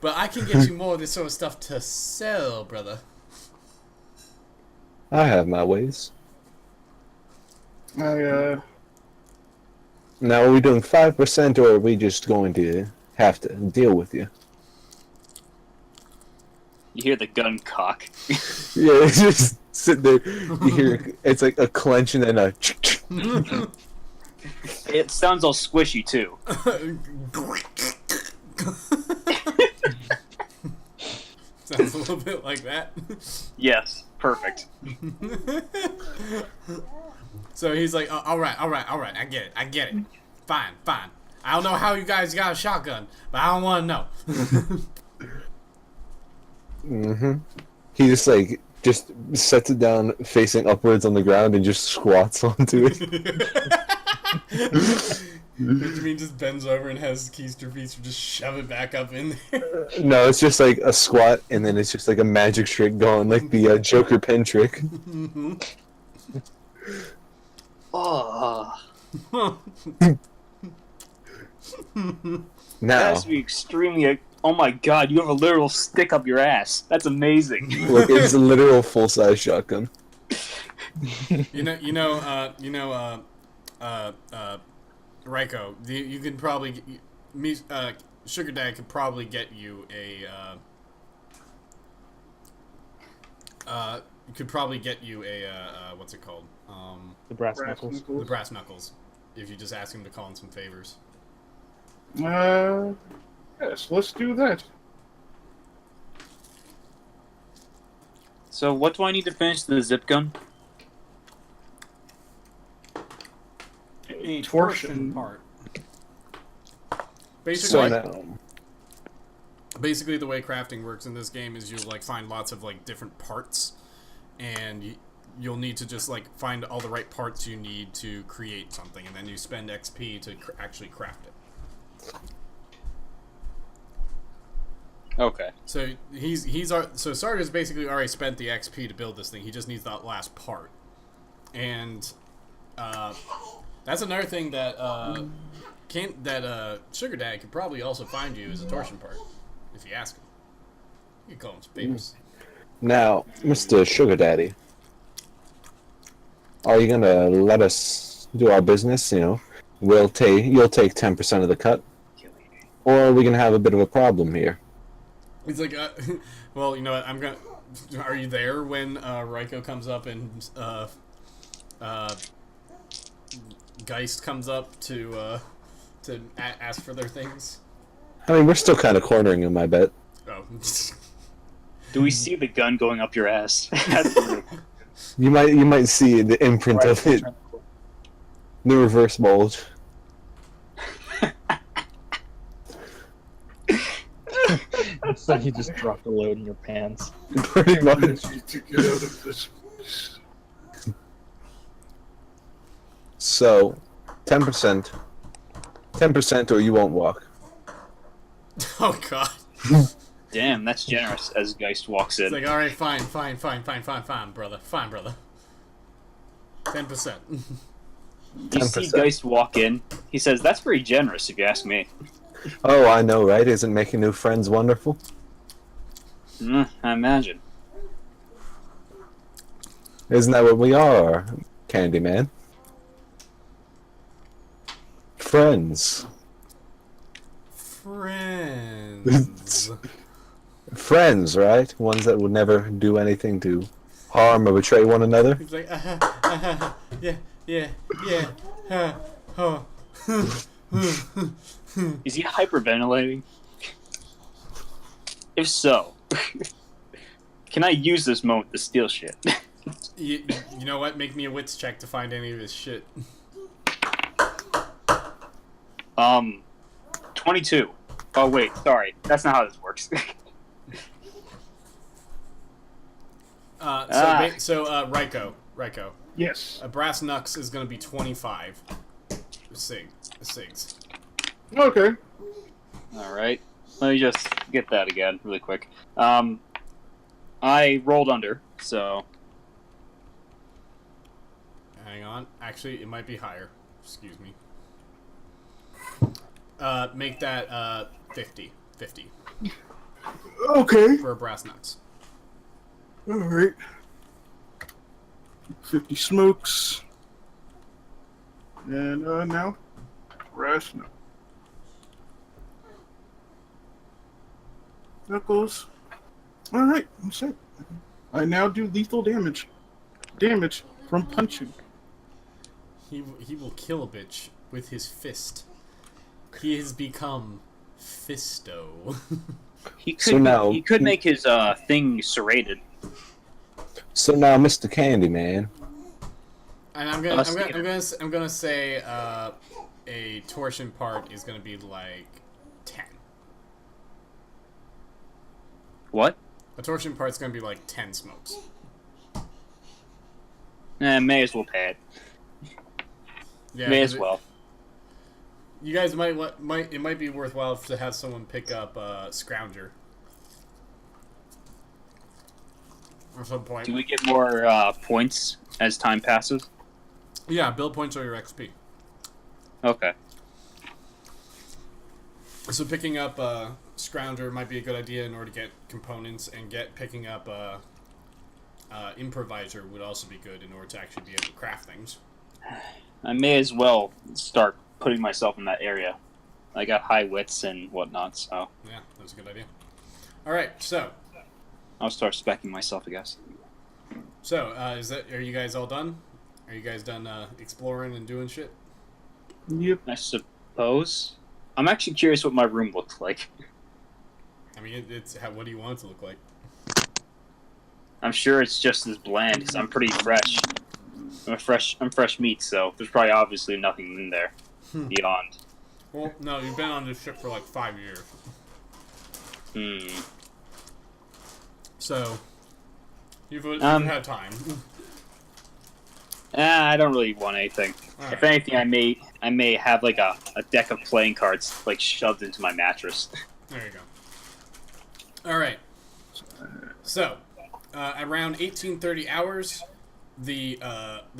But I can get you more of this sort of stuff to sell, brother. I have my ways. I Now, are we doing 5% or are we just going to have to deal with you? You hear the gun cock. Yeah, it's just sit there. You hear it's like a clench and then a. It sounds all squishy too. Sounds a little bit like that. Yes, perfect. So he's like, all right, I get it. Fine. I don't know how you guys got a shotgun, but I don't want to know. Mm-hmm. He just sets it down facing upwards on the ground and just squats onto it. Which means just bends over and has Keister Feaster just shove it back up in there. No, it's just like a squat and then it's just like a magic trick going, like the Joker pen trick. Oh, that Now, has to be extremely. Oh my god, you have a literal stick up your ass. That's amazing. look, it's a literal full-size shotgun. Raiko, you can probably Sugar Dad could probably get you a what's it called? The brass knuckles. The brass knuckles. If you just ask him to call in some favors. Yes, let's do that. So, what do I need to finish the zip gun? A torsion part. So Basically, now, basically the way crafting works in this game is you like find lots of like different parts, and you'll need to just like find all the right parts you need to create something, and then you spend XP to actually craft it. Okay. So so Sarga's basically already spent the XP to build this thing. He just needs that last part, and that's another thing that Sugar Dad could probably also find you as a torsion part if you ask him. You can call him some favors. now, Mr. Sugar Daddy, are you gonna let us do our business? You know, you'll take 10% of the cut, or are we gonna have a bit of a problem here? He's like, well, you know what? Are you there when Raiko comes up and Geist comes up to ask for their things? I mean, we're still kind of cornering him, I bet. Oh. Do we see the gun going up your ass? You might see the imprint of it, the reverse bulge. So you just dropped a load in your pants. Pretty much. To get out of this. So, 10%. 10% or you won't walk. Oh god. Damn, that's generous. As Geist walks in. It's like, all right, fine, brother. 10%. You see 10%. Geist walk in. He says, "That's very generous, if you ask me." Oh, I know, right? Isn't making new friends wonderful? I imagine. Isn't that what we are, Candyman? Friends. Friends. Friends, right? Ones that would never do anything to harm or betray one another. He's like, yeah, oh. Is he hyperventilating? If so, can I use this moment to steal shit? You know what? Make me a wits check to find any of his shit. 22. Oh wait, sorry. That's not how this works. Raiko. Yes. A brass knucks is gonna be 25. Sigs. Okay. Alright. Let me just get that again really quick. I rolled under, so... Hang on. Actually, it might be higher. Excuse me. Make that 50. 50 Okay. for a brass knucks. All right. 50 smokes. And now, brass knuckles. All right, I'm set. I now do lethal damage. Damage from punching. He will kill a bitch with his fist. He has become Fisto. He could So now- he could make his thing serrated. So now, Mr. Candyman. And I'm gonna say a torsion part is gonna be like 10. What? A torsion part's gonna be like 10 smokes. May as well pay it. Yeah, May as well. You guys it might be worthwhile to have someone pick up Scrounger at some point. Do we get more points as time passes? Yeah, build points or your XP. Okay. So picking up Scrounger might be a good idea in order to get components, and picking up Improviser would also be good in order to actually be able to craft things. I may as well start putting myself in that area. I got high wits and whatnot, so Yeah, that's a good idea. All right, so I'll start specking myself, I guess. are you guys all done? Are you guys done exploring and doing shit? Yep. I suppose. I'm actually curious what my room looks like. I mean, what do you want it to look like? I'm sure it's just as bland because I'm pretty fresh. I'm fresh meat, so there's probably obviously nothing in there beyond. Well, no, you've been on this ship for like 5 years. So, you've had time. I don't really want anything. Alright. If anything, I may have like a deck of playing cards like shoved into my mattress. There you go. All right. So, around 1830 hours, the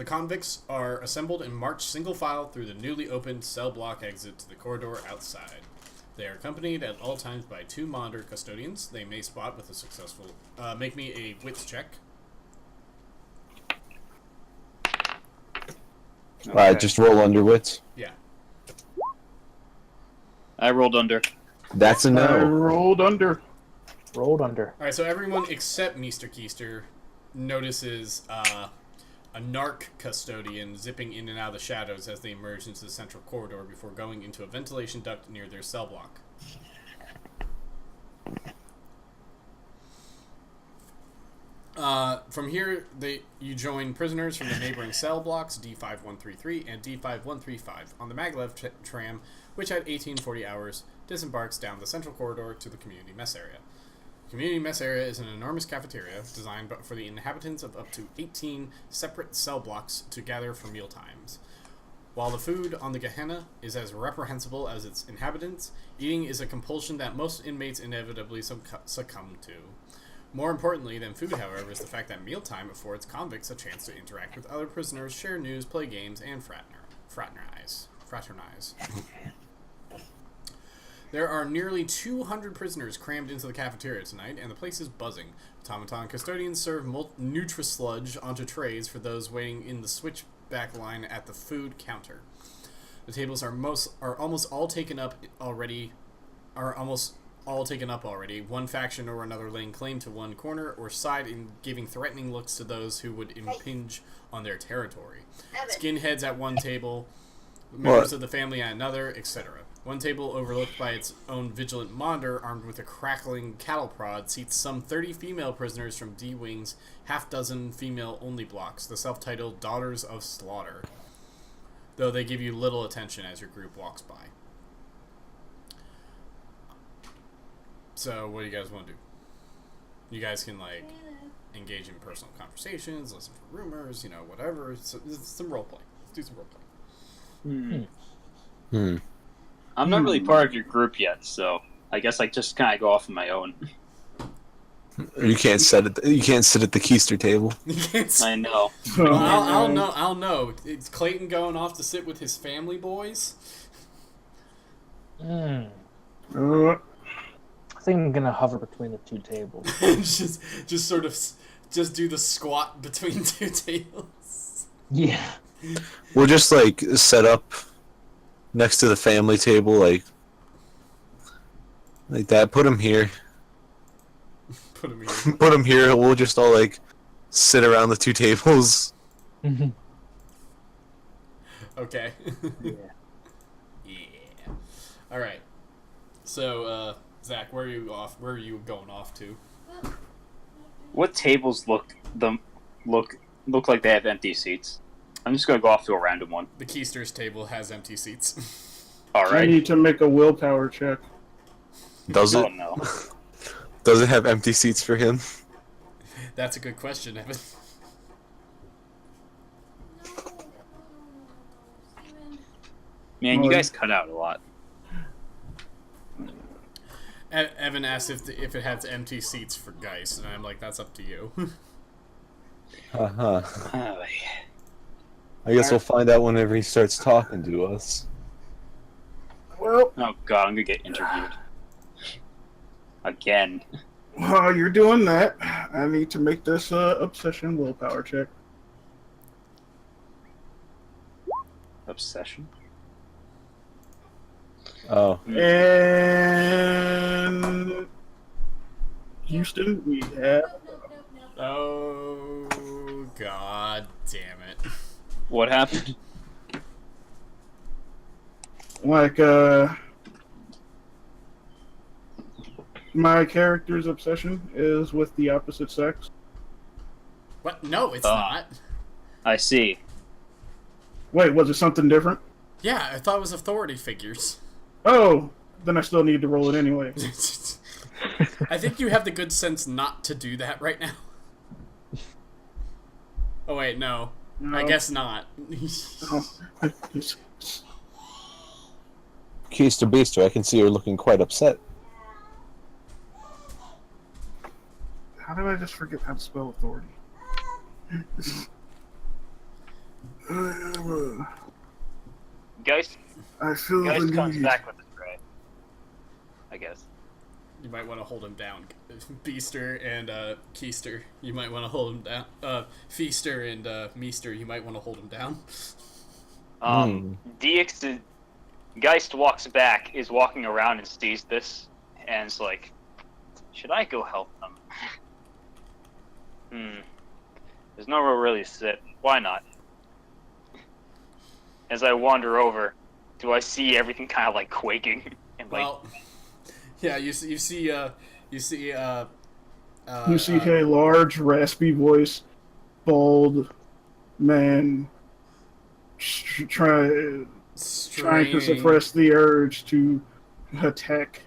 convicts are assembled and march single file through the newly opened cell block exit to the corridor outside. They are accompanied at all times by 2 monitor custodians. They may spot with a successful. Make me a wits check. Alright, just roll under wits. Yeah. I rolled under. That's a I no. rolled under. Rolled under. All right. So everyone except Mr. Keister notices a narc custodian zipping in and out of the shadows as they emerge into the central corridor before going into a ventilation duct near their cell block. From here, you join prisoners from the neighboring cell blocks D5133 and D5135 on the maglev tram, which at 1840 hours disembarks down the central corridor to the community mess area. Community mess area is an enormous cafeteria designed for the inhabitants of up to 18 separate cell blocks to gather for meal times. While the food on the Gehenna is as reprehensible as its inhabitants, eating is a compulsion that most inmates inevitably succumb to. More importantly than food, however, is the fact that mealtime affords convicts a chance to interact with other prisoners, share news, play games, and fraternize. There are nearly 200 prisoners crammed into the cafeteria tonight, and the place is buzzing. Automaton custodians serve Nutri-Sludge onto trays for those waiting in the switchback line at the food counter. The tables are almost all taken up already. One faction or another laying claim to one corner or side and giving threatening looks to those who would impinge on their territory. Skinheads at one table, members of the family at another, etc. One table, overlooked by its own vigilant monitor, armed with a crackling cattle prod, seats some 30 female prisoners from D-Wing's half-dozen female-only blocks, the self-titled Daughters of Slaughter, though they give you little attention as your group walks by. So, what do you guys want to do? You guys can, engage in personal conversations, listen for rumors, whatever. It's some roleplay. Let's do some roleplay. I'm not really part of your group yet, so I guess I just kind of go off on my own. You can't sit at the Keister table. I know. Well, I'll know. It's Clayton going off to sit with his family boys. Uh, I think I'm gonna hover between the two tables. just sort of just do the squat between two tables. Yeah. We'll just like set up next to the family table, like that. Put him here. Put him here. Put him here. We'll just all like sit around the two tables. Okay. Yeah. Yeah. All right. So, Zach, where are you off? Where are you going off to? What tables look like they have empty seats? I'm just gonna go off to a random one. The Keister's table has empty seats. All I right. need to make a willpower check. Does it? Oh no. Does it have empty seats for him? That's a good question, Evan. Man, you guys cut out a lot. Evan asked if it has empty seats for Geist, and I'm like, that's up to you. Uh-huh. Oh, I guess we'll find out whenever he starts talking to us. Well, oh god, I'm gonna get interviewed. Again. while you're doing that, I need to make this obsession willpower check. Obsession? Oh. And Houston, we have Oh, god damn it. What happened? like my character's obsession is with the opposite sex. What? No, it's not. I see. Wait, was it something different? Yeah, I thought it was authority figures. Oh, then I still need to roll it anyway. I think you have the good sense not to do that right now. Oh wait, no. No. I guess not. Oh. Keister Beaster, I can see you're looking quite upset. How did I just forget how to spell authority? Geist I feel the comes need. back with the spray. I guess. You might want to hold him down. Beaster and Keister, you might want to hold him down. Feaster and Meester, you might want to hold him down. DX Geist walks back, is walking around and sees this, and is like, should I go help them? There's nowhere really to sit. Why not? As I wander over, do I see everything kind of like quaking and like? Well, yeah, you see a large, raspy voice, bald man trying to suppress the urge to attack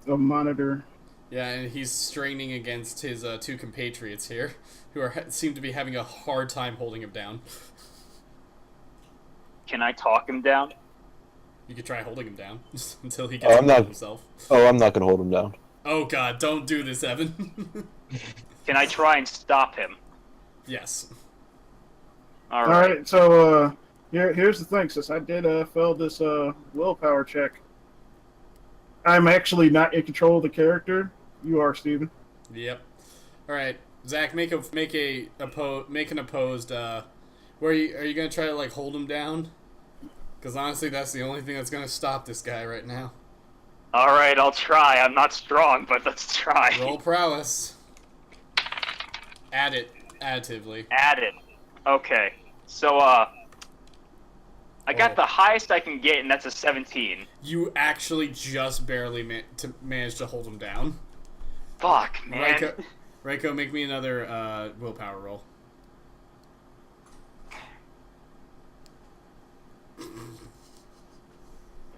a monitor. Yeah, and he's straining against his two compatriots here, who seem to be having a hard time holding him down. Can I talk him down? You could try holding him down until he gets himself. Oh, I'm not gonna hold him down. Oh god, don't do this, Evan. Can I try and stop him? Yes. All All right. right, so here's the thing. Since I did fail this willpower check, I'm actually not in control of the character. You are, Steven. Yep. All right, Zach, make an opposed. Are you gonna try to like hold him down? Because honestly, that's the only thing that's gonna stop this guy right now. All right, I'll try. I'm not strong, but let's try. Roll prowess. Add it additively. Added. Okay. So I got the highest I can get, and that's a 17. You actually just barely managed to hold him down. Fuck, man. Reiko, make me another willpower roll.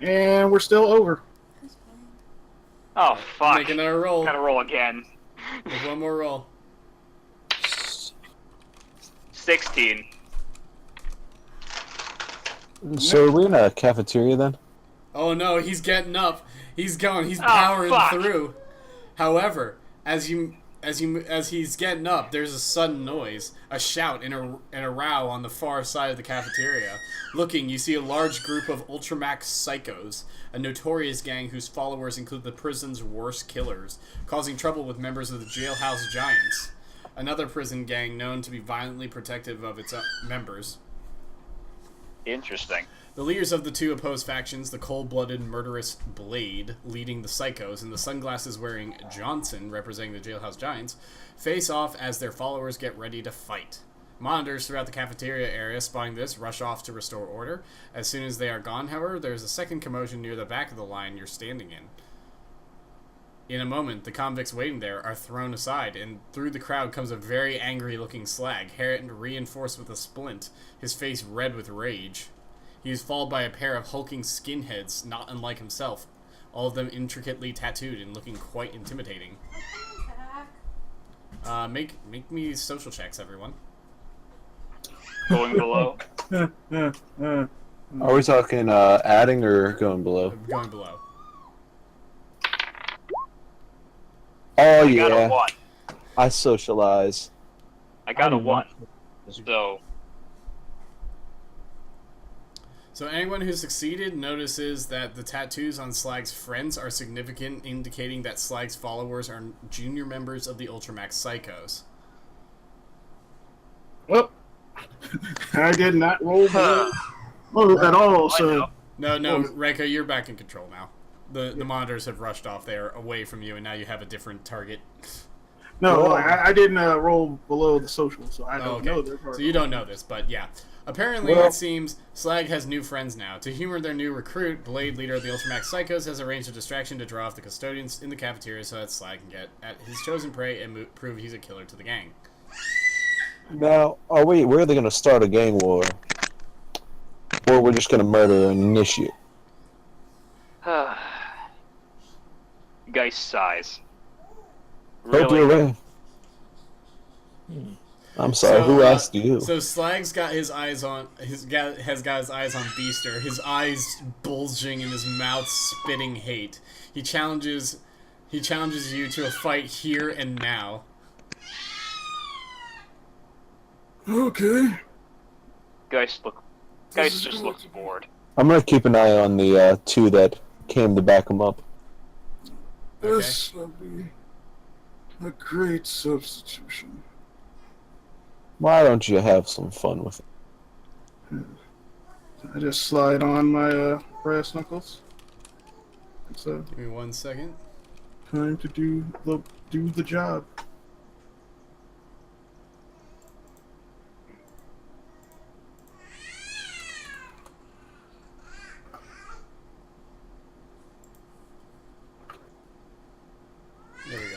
And we're still over. Oh, fuck. Make another roll. Gotta roll again. Make one more roll. 16. So are we in a cafeteria then? Oh no, he's getting up. He's going. He's Oh, powering fuck. through. However, as you as he's getting up, there's a sudden noise, a shout, and a row on the far side of the cafeteria. Looking, you see a large group of Ultramax psychos, a notorious gang whose followers include the prison's worst killers, causing trouble with members of the Jailhouse Giants, another prison gang known to be violently protective of its members. Interesting. The leaders of the two opposed factions, the cold-blooded, murderous Blade, leading the Psychos, and the sunglasses-wearing Johnson, representing the Jailhouse Giants, face off as their followers get ready to fight. Monitors throughout the cafeteria area spotting this rush off to restore order. As soon as they are gone, however, there is a second commotion near the back of the line you're standing in. In a moment, the convicts waiting there are thrown aside, and through the crowd comes a very angry-looking Slag, hair reinforced with a splint, his face red with rage. He is followed by a pair of hulking skinheads, not unlike himself, all of them intricately tattooed and looking quite intimidating. Make me social checks, everyone. Going below. Are we talking adding or going below? Going below. Oh I got a yeah, 1. I socialize. I got a 1. So So anyone who succeeded notices that the tattoos on Slag's friends are significant, indicating that Slag's followers are junior members of the Ultramax Psychos. Well, I did not roll at all, so... No, Reiko, you're back in control now. The monitors have rushed off. They are away from you, and now you have a different target. No, I didn't roll below the social, so I don't know their part. So you don't know this, but yeah. Apparently, it seems Slag has new friends now. To humor their new recruit, Blade, leader of the Ultramax Psychos, has arranged a distraction to draw off the custodians in the cafeteria so that Slag can get at his chosen prey and prove he's a killer to the gang. Now, where are they going to start a gang war? Or we're just going to murder an initiate? Geist size. Don't do Really? it. I'm sorry, who asked you? So Slag's got his eyes on his eyes on Beaster, his eyes bulging and his mouth spitting hate. He challenges you to a fight here and now. Okay. Geist just looks bored. I'm going to keep an eye on the two that came to back him up. This will be a great substitution. Why don't you have some fun with it? I just slide on my brass knuckles. So Give me 1 second. time to do the job. There we go.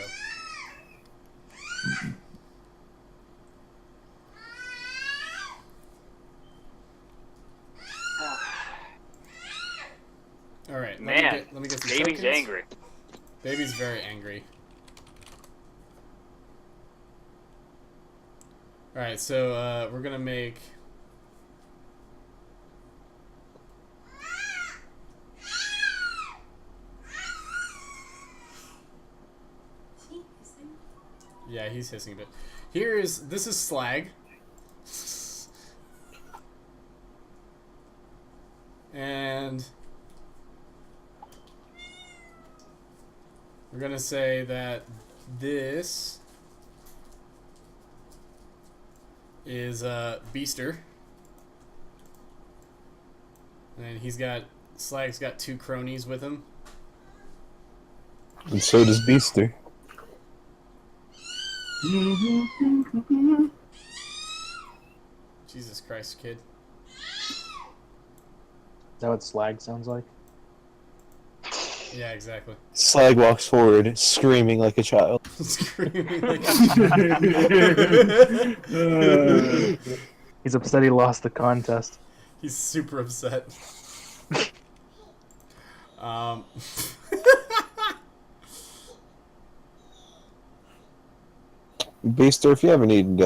All right, Man, let me get some baby's tokens. angry. Baby's very angry. All right, so we're gonna make. Yeah, he's hissing a bit. This is Slag. And we're gonna say that this is Beaster. And Slag's got 2 cronies with him. And so does Beaster. Jesus Christ, kid. Is that what slag sounds like? Yeah, exactly. Slag walks forward, screaming like a child. Screaming like He's upset he lost the contest. He's super upset. Beaster, if you ever need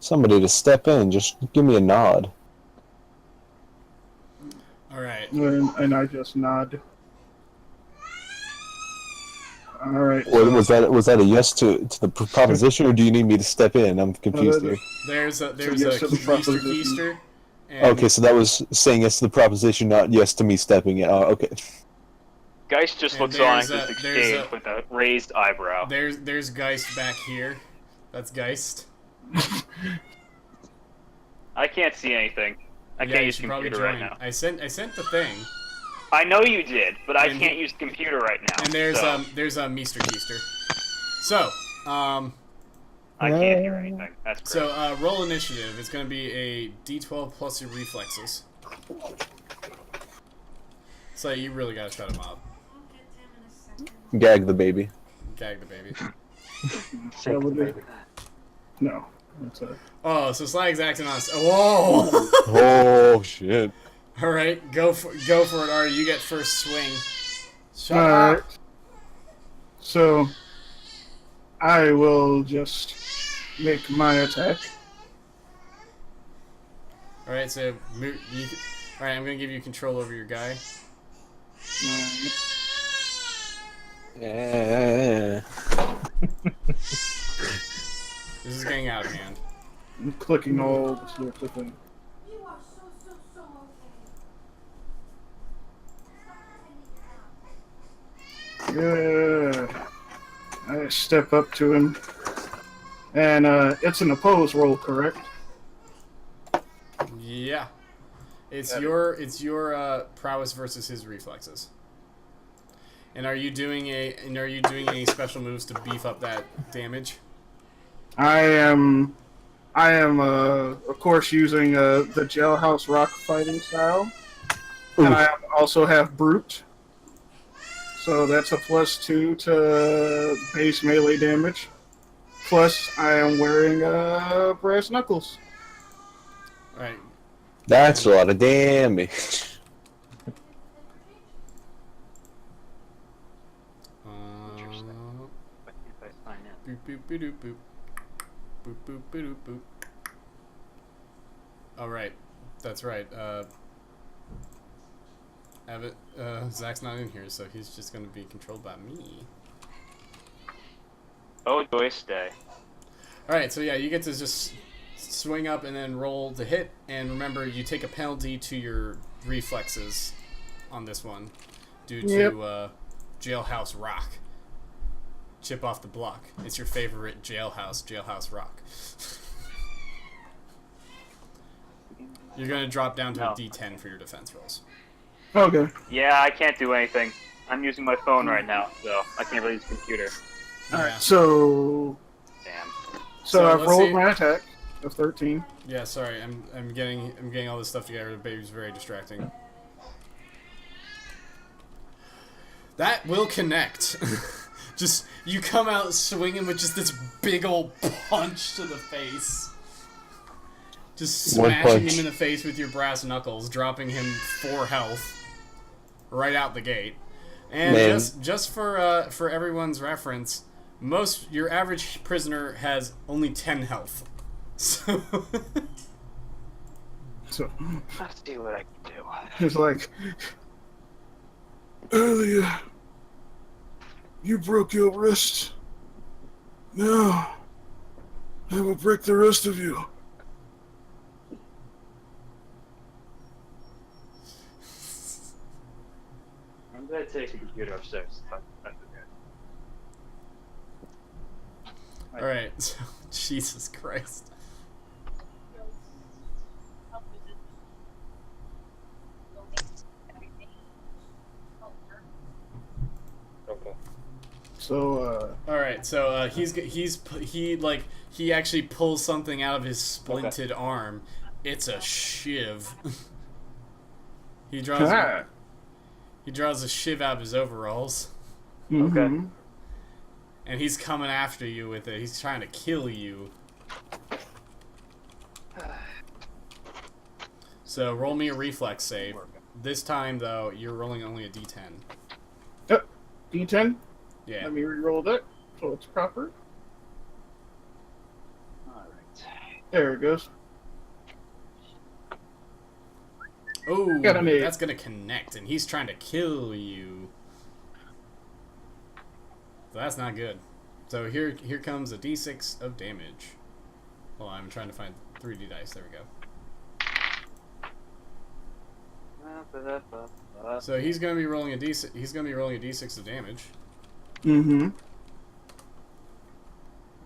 somebody to step in, just give me a nod. All right. And I just nod. All right. Was that a yes to the proposition, or do you need me to step in? I'm confused here. There's a yes to the Mr. proposition. Keister. And Okay, so that was saying yes to the proposition, not yes to me stepping in. Oh, okay. Geist just And looks on at there's this there's exchange with a raised eyebrow. There's Geist back here. That's Geist. I can't see anything. I Yeah, can't you use should probably computer right join. now. I sent the thing. I know you did, but I And- can't use computer right now. And there's so Mr. Keister. So, I can't hear anything. That's great. so roll initiative. It's gonna be a D12 plus your reflexes. So you really gotta shut him up. Gag the baby. Gag the baby. Shake the baby. No. That's a... Oh, so Slag's acting on. Whoa! Oh shit. All right, go for it, Artie. You get first swing. Shut All up. right. So, I will just make my attack. All right, so all right, I'm gonna give you control over your guy. Yeah. This is getting out of hand. I'm clicking all the sorts of things. Yeah. I step up to him. And it's an opposed roll, correct? Yeah. It's Yeah. your prowess versus his reflexes. And are you doing any special moves to beef up that damage? I am, of course, using the Jailhouse Rock fighting style. And I also have Brute. So that's a +2 to base melee damage. Plus, I am wearing brass knuckles. All right. That's a lot of damage. If I sign in. Boop boop boop boop. Boop boop boop boop. All right, that's right. Zach's not in here, so he's just gonna be controlled by me. Oh, joy stay. All right, so yeah, you get to just swing up and then roll to hit, and remember you take a penalty to your reflexes on this one due to Jailhouse Rock. Chip off the block. It's your favorite Jailhouse Rock. You're gonna drop down to No. a D10 for your defense rolls. Okay. Yeah, I can't do anything. I'm using my phone right now, so I can't really use the computer. Yeah. So Damn. So I've let's rolled see. my attack of 13. Yeah, sorry, I'm getting all this stuff together. The baby's very distracting. That will connect. Just you come out swinging with just this big old punch to the face. Just One smashing punch. him in the face with your brass knuckles, dropping him 4 health right out the gate. And Man. just for everyone's reference, your average prisoner has only 10 health. So So Let's see what I can do. it's like, earlier, you broke your wrist. Now, I will break the rest of you. I'm gonna take the computer upstairs. That's okay. all right. So, Jesus Christ. Okay. So, All right, so he actually pulls something out of his splinted arm. It's a shiv. he draws a shiv out of his overalls, mhm. and he's coming after you with it. He's trying to kill you. So roll me a reflex save. This time though, you're rolling only a D10. D10. Yeah. Let me re-roll that so it's proper. Alright. There it goes. Oh, Got an 8. that's gonna connect, and he's trying to kill you. So that's not good. So here comes a d6 of damage. Well, I'm trying to find 3D dice. There we go. So he's gonna be rolling a d6. He's gonna be rolling a d6 of damage Mm-hmm.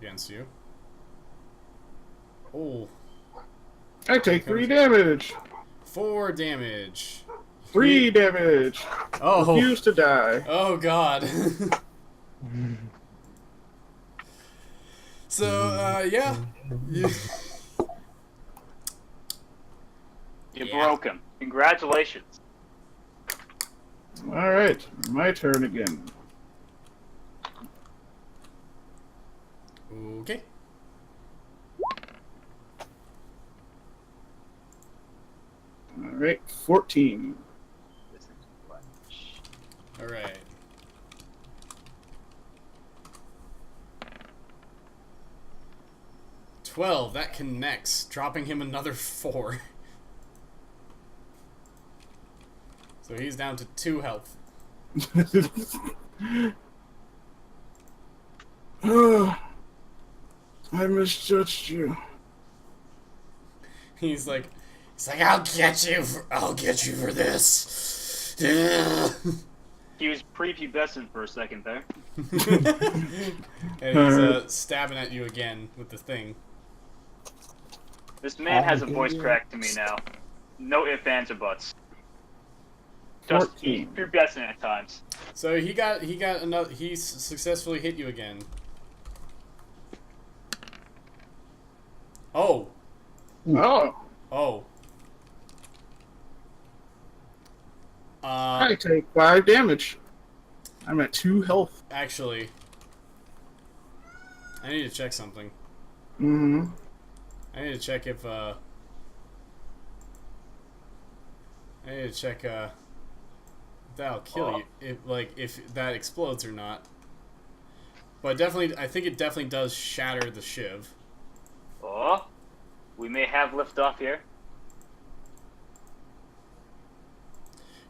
against you. Oh, I take 3 damage. 4 damage. 3 damage. Oh, Refuse to die. oh God. So yeah. You Yeah. broke him. Congratulations. All right, my turn again. Okay. All right, 14. All right. $12. That connects, dropping him another 4. So he's down to 2 health. I misjudged you. He's like, I'll get you for this. Yeah. He was prepubescent for a second there. And he's stabbing at you again with the thing. This man has a voice crack to me now. No ifs, ands, or buts. Just he's 14. pubescent at times. So he got another. He successfully hit you again. Oh, Oh, oh. I take 5 damage. I'm at 2 health. Actually, I need to check something. Mm-hmm. I need to check if I need to check if that'll kill you. If that explodes or not. But definitely, I think it definitely does shatter the shiv. Oh, we may have liftoff here.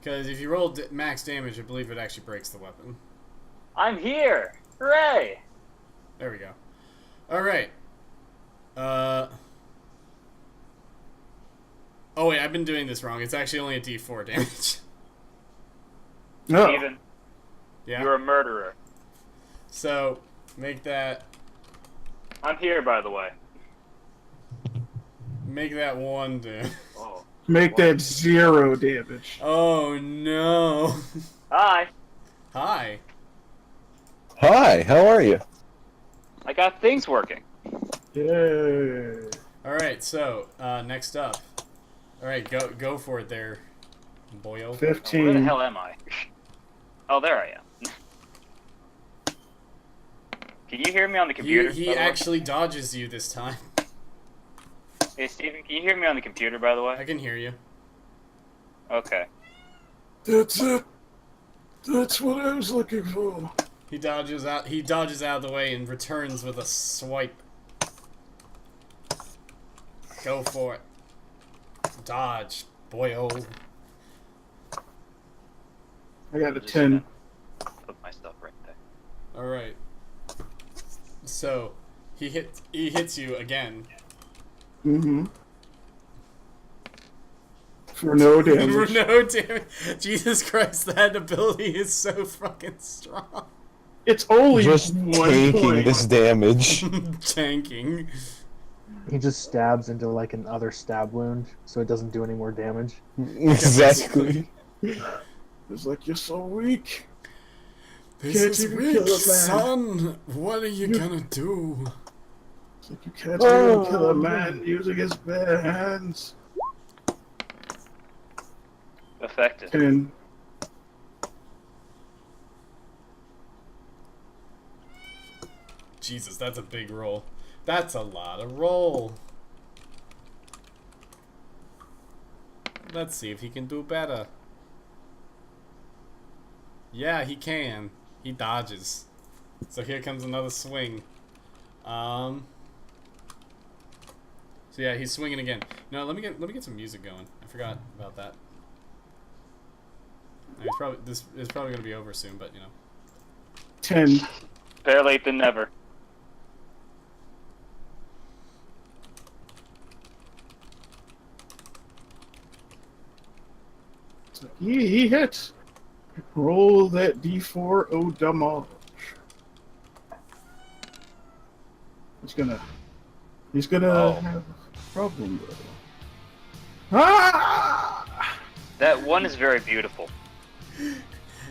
Because if you roll max damage, I believe it actually breaks the weapon. I'm here! Hooray! There we go. All right. Oh wait, I've been doing this wrong. It's actually only a D4 damage. No. Steven, Yeah. you're a murderer. So make that I'm here, by the way. 1 damage. Oh. Make that 0 damage. Oh no. Hi. Hi. Hi, how are you? I got things working. Yeah. All right. So next up. All right, go for it there, boyo. Oh, where the 15. hell am I? Oh, there I am. Can you hear me on the computer? He by the way? actually dodges you this time. Hey, Steven, can you hear me on the computer, by the I way? can hear you. Okay. That's it. That's what I was looking for. He dodges out. He dodges out of the way and returns with a swipe. Go for it. Dodge, boyo. I got a Just 10. gonna Put my stuff right there. All right. So he hits you again. Mm-hmm. For no For damage. no damage. Jesus Christ, that ability is so fucking strong. It's only Just 1 tanking point. this damage. Tanking. He just stabs into like another stab wound, so it doesn't do any more damage. Exactly. It's like, you're so weak. This Can't is even weak, kill a man. son. What are you gonna do? It's like, you can't even kill a man using his bare hands. Effective. 10. Jesus, that's a big roll. That's a lot of roll. Let's see if he can do better. Yeah, he can. He dodges. So here comes another swing. So yeah, he's swinging again. No, let me get some music going. I forgot about that. This is probably gonna be over soon, but you know. 10. Better late than never. He hits. Roll that D4 au damage. He's gonna have a problem with it. Ah! That one is very beautiful.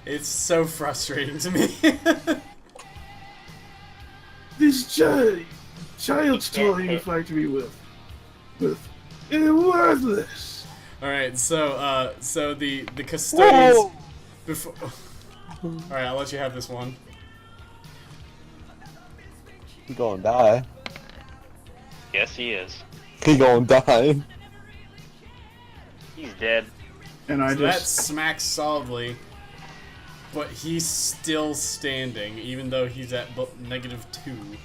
It's so frustrating to me. This child's toy you fight me with is worthless. All right, so the custodians. Whoa! Before. All right, I'll let you have this one. He gonna die. Yes, he is. He gonna die. He's dead. And I So that just smacks solidly, but he's still standing, even though he's at -2.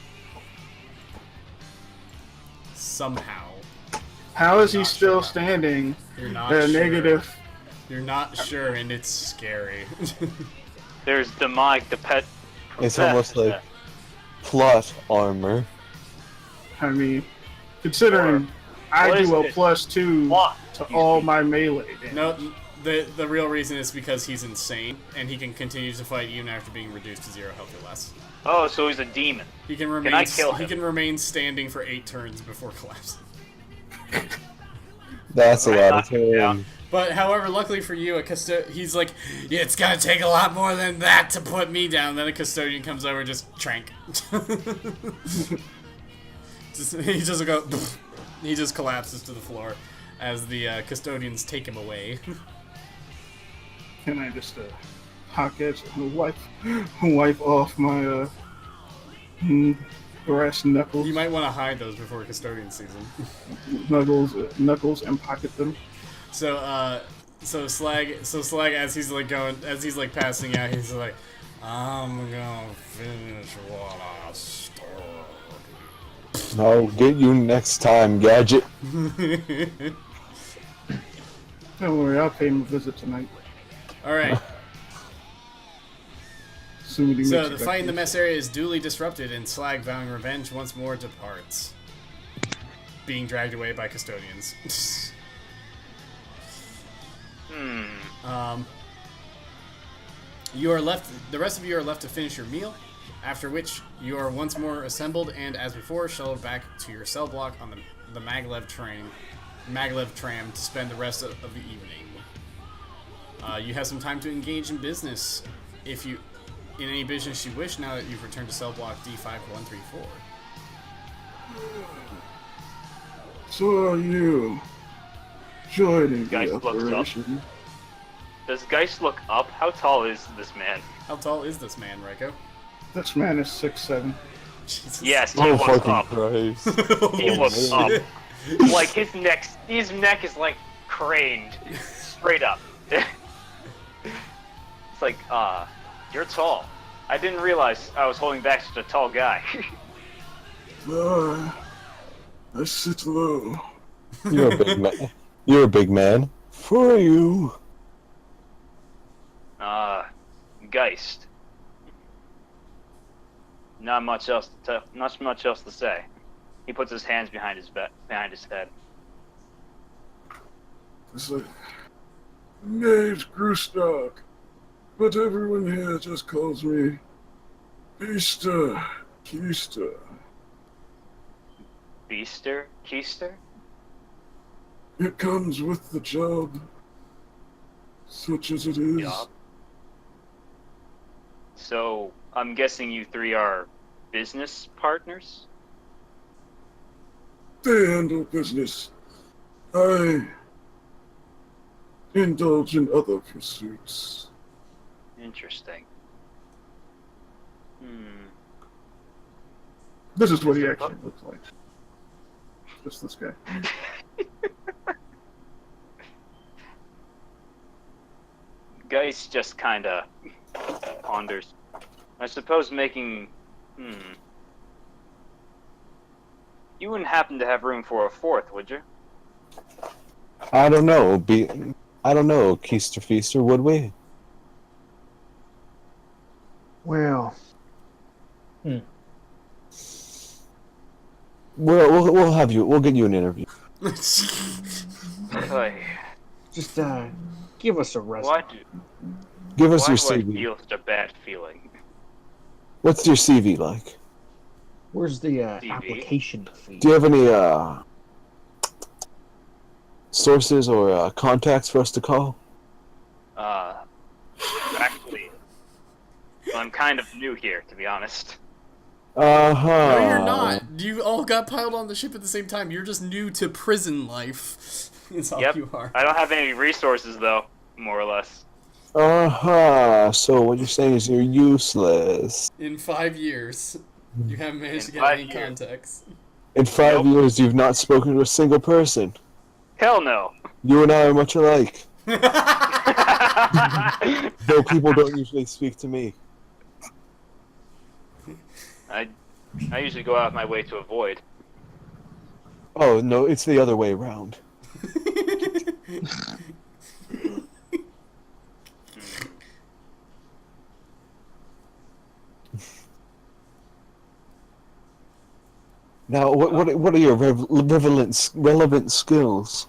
Somehow. how is he Not still sure. standing You're not at a sure. negative? You're not sure, and it's scary. There's demonic the pet. It's almost like plot armor. I mean, considering I What is do a this? +2 What? to all my melee damage. No, the real reason is because he's insane, and he can continue to fight even after being reduced to 0 health or less. Oh, so he's a demon. He can remain. I kill He him? can remain standing for 8 turns before collapsing. That's a Right, lot of knock him down. time. But however, luckily for you, he's like, yeah, it's gonna take a lot more than that to put me down. Then a custodian comes over, just trank. He just go. He just collapses to the floor as the custodians take him away. Can I just hock it and wipe off my brass knuckles, You might want to hide those before a custodian sees them. knuckles, and pocket them? So Slag, as he's like passing out, he's like, I'm gonna finish what I started. I'll get you next time, Gadget. Don't worry, I'll pay him a visit tonight. All right. Assuming he So makes the it fight in the back. mess area is duly disrupted, and Slag, vowing revenge, once more departs, being dragged away by custodians. You are left. The rest of you are left to finish your meal. After which, you are once more assembled and, as before, shuttled back to your cell block on the Maglev tram to spend the rest of the evening. You have some time to engage in business, in any business you wish. Now that you've returned to cell block D5134. So are you joining Guys the looks up. operation? Does Geist look up? How tall is this man? How tall is this man, Reiko? This man is 6'7". Jesus. Yes, he Oh looks fucking up. Christ! He Oh, looks up. shit. Like his neck is like craned straight up. It's like, you're tall. I didn't realize I was holding back such a tall guy. I sit low. You're a big man. You're a big man. For you. Geist. Not much else to say. He puts his hands behind his head. It's like, name's Grustok, but everyone here just calls me Keister. Keister? It comes with the job, such as it is. Job. So, I'm guessing you three are business partners? They handle business. I indulge in other pursuits. Interesting. This is what he actually looks like. Just this guy. Geist just kinda ponders. I suppose making... You wouldn't happen to have room for a fourth, would you? I don't know. I don't know, Keister Feaster. Would we? Well, Hmm. We'll have you. We'll get you an interview. Oy. Just give us a resume. Why do Give us why your do I CV. feel such a bad feeling? What's your CV like? Where's the CV? application fee? Do you have any sources or contacts for us to call? Actually, I'm kind of new here, to be honest. Uh-huh. No, you're not. You all got piled on the ship at the same time. You're just new to prison life. That's all Yep. you are. I don't have any resources, though, more or less. Uh-huh. So what you're saying is you're useless. In 5 years, you haven't managed to In get 5 any years. contacts. In 5 Nope. years, you've not spoken to a single person. Hell no. You and I are much alike. Though people don't usually speak to me. I usually go out of my way to avoid. Oh, no, it's the other way around. Now, what are your relevant skills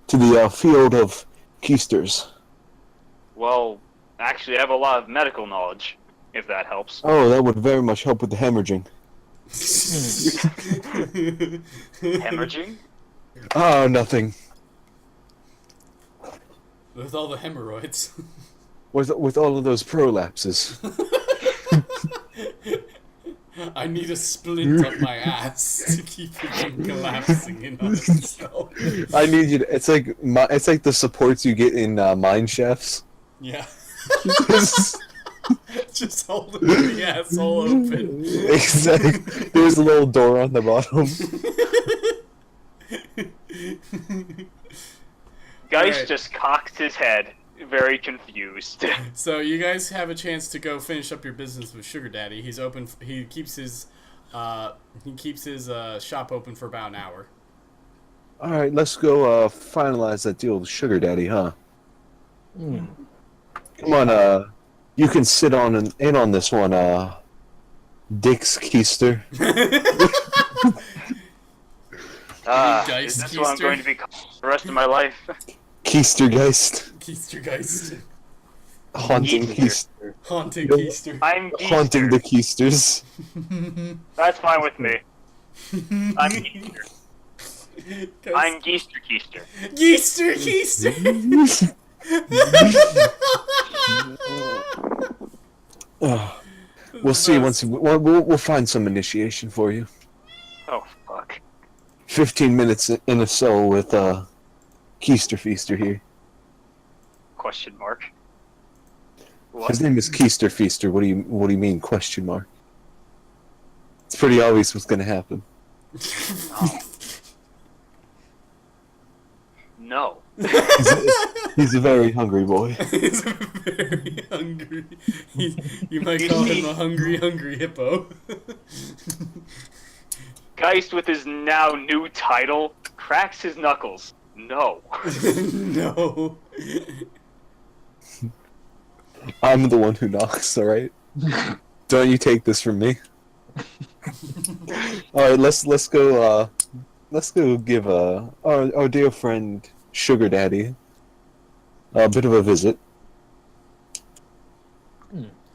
to the field of keisters? Well, actually, I have a lot of medical knowledge, if that helps. Oh, that would very much help with the hemorrhaging. Hemorrhaging? Oh, nothing. With all the hemorrhoids. With all of those prolapses. I need a splint up my ass to keep it from collapsing in on itself. I need you to, it's like the supports you get in Mine Chefs. Yeah. Just holding the asshole open. Exactly. There's a little door on the bottom. Geist Alright. just cocks his head, very confused. So you guys have a chance to go finish up your business with Sugar Daddy. He's open. He keeps his shop open for about an hour. All right, let's go finalize that deal with Sugar Daddy, huh? Come on, you can sit in on this one, Dix Keister. Is this what I'm going to be called for the rest of my life? Keistergeist. Keistergeist. Haunting Keister. Keister. Haunting Keister. I'm Keister. Haunting the Keisters. That's fine with me. I'm Keister. I'm Keister Keister. Keister Keister. We'll see once we'll find some initiation for you. Oh, fuck. 15 minutes in a cell with Keister Feaster here. Question mark. What? His name is Keister Feaster. What do you mean? Question mark. It's pretty obvious what's gonna happen. No. He's a very hungry boy. He's very hungry. You might call him a hungry hippo. Geist, with his now new title, cracks his knuckles. No. No. I'm the one who knocks. All right. Don't you take this from me. All right. Let's go. Let's go give our dear friend Sugar Daddy a bit of a visit.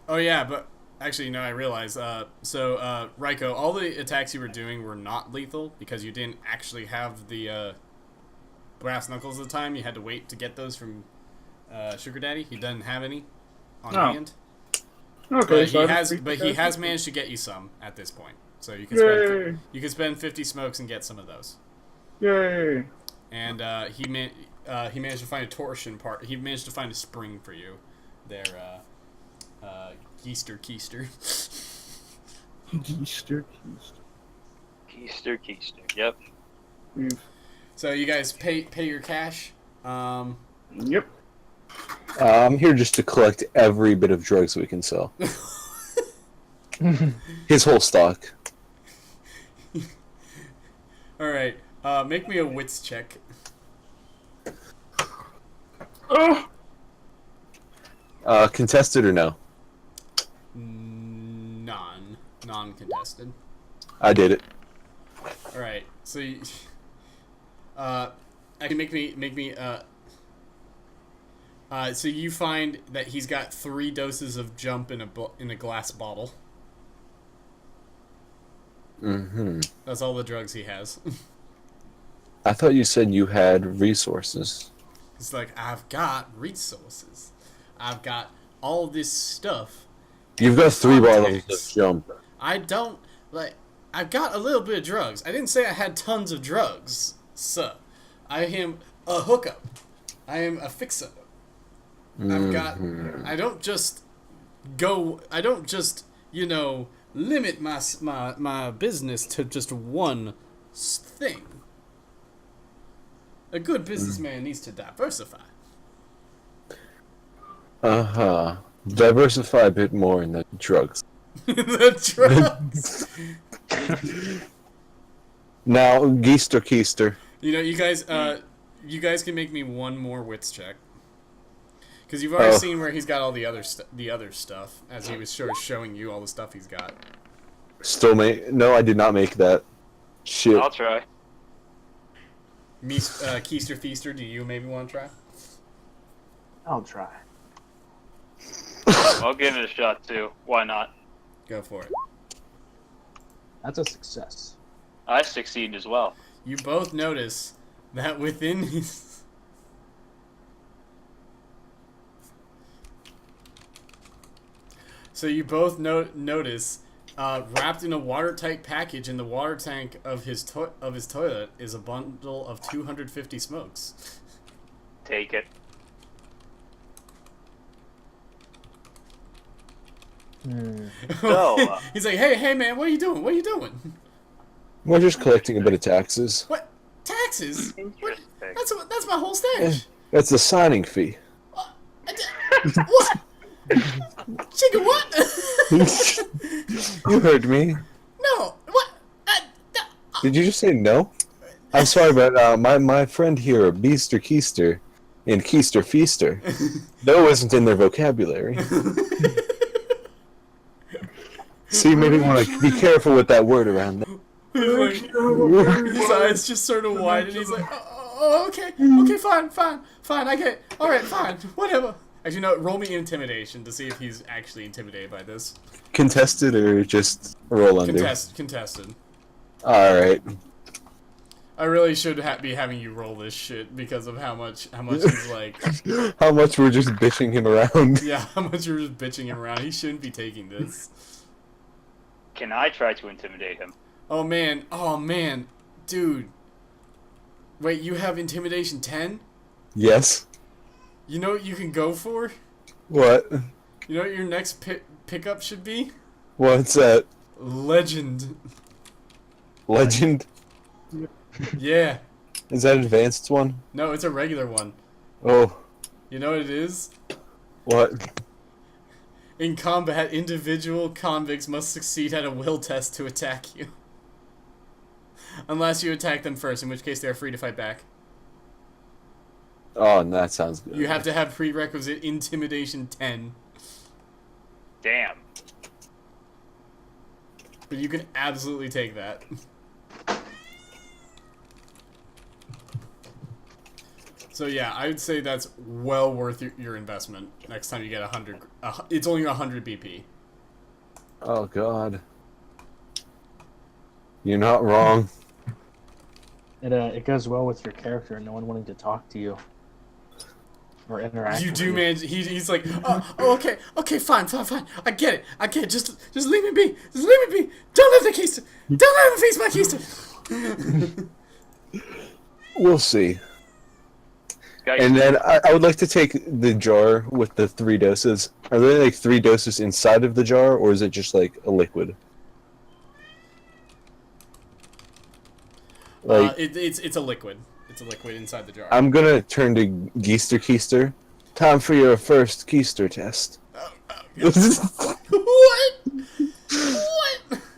Oh yeah, but actually, no, I realize. So, Raiko, all the attacks you were doing were not lethal because you didn't actually have the brass knuckles at the time. You had to wait to get those from Sugar Daddy. He doesn't have any on hand. Okay, But he has managed to get you some at this point. So you can spend 50 smokes and get some of those. Yay! And he managed to find a torsion part. He managed to find a spring for you. There, Keister. Keister. Keister. Yep. So you guys pay your cash. Yep. I'm here just to collect every bit of drugs we can sell. His whole stock. All right. Make me a wits check. Oh! Contested or no? None. non-contested. I did it. All right. So, actually, make me. So you find that he's got 3 doses of jump in a glass bottle. Mm-hmm. That's all the drugs he has. I thought you said you had resources. It's like, I've got resources. I've got all this stuff. You've got 3 bottles Contacts. of jump. I don't, like, I've got a little bit of drugs. I didn't say I had tons of drugs, sir. I am a hookup. I am a fixer. I've got, I don't just, limit my business to just one thing. A good businessman needs to diversify. Uh-huh. Diversify a bit more in the drugs. The drugs. Now, Keister. You guys can make me one more wits check. Because you've already seen where he's got all the other stuff, as he was showing you all the stuff he's got. No, I did not make that. Shit. I'll try. Keister Feaster, do you maybe want to try? I'll try. I'll give it a shot too. Why not? Go for it. That's a success. I succeed as well. You both notice that within his... So you both notice, wrapped in a watertight package in the water tank of his toilet is a bundle of 250 smokes. Take it. So, He's like, hey man, what are you doing? What are you doing? We're just collecting a bit of taxes. What? Taxes? What? interesting. That's my whole stage. That's the signing fee. What? Chicken, what? You heard me. No, what? Did you just say no? I'm sorry, but my friend here, Beaster Keister, and Keister Feaster, no isn't in their vocabulary. So you maybe want to be careful with that word around there. His eyes just sort of widen. He's like, okay, fine, I get it. All right, fine, whatever. Actually, no, roll me intimidation to see if he's actually intimidated by this. Contested or just roll under? Contested. Alright. I really should be having you roll this shit because of how much he's like... How much we're just bitching him around. Yeah, how much you're just bitching him around. He shouldn't be taking this. Can I try to intimidate him? Oh man, dude. Wait, you have intimidation 10? Yes. You know what you can go for? What? You know what your next pickup should be? What's that? Legend. Legend? Yeah. Is that advanced one? No, it's a regular one. Oh. You know what it is? What? In combat, individual convicts must succeed at a will test to attack you. Unless you attack them first, in which case they are free to fight back. Oh, that sounds good. You have to have prerequisite intimidation 10. Damn. But you can absolutely take that. So yeah, I would say that's well worth your investment. Next time you get 100, it's only 100 BP. Oh god. You're not wrong. It goes well with your character and no one wanting to talk to you or interact. You with do, man. He's like, okay, fine. I get it. Just leave me be. Just leave me be. Don't let the Keister. Don't let him face my Keister. We'll see. Guys, And then I would like to take the jar with the 3 doses. Are there like 3 doses inside of the jar, or is it just like a liquid? Like, it's a liquid. It's a liquid inside the jar. I'm gonna turn to Keister. Time for your first Keister test. What? What?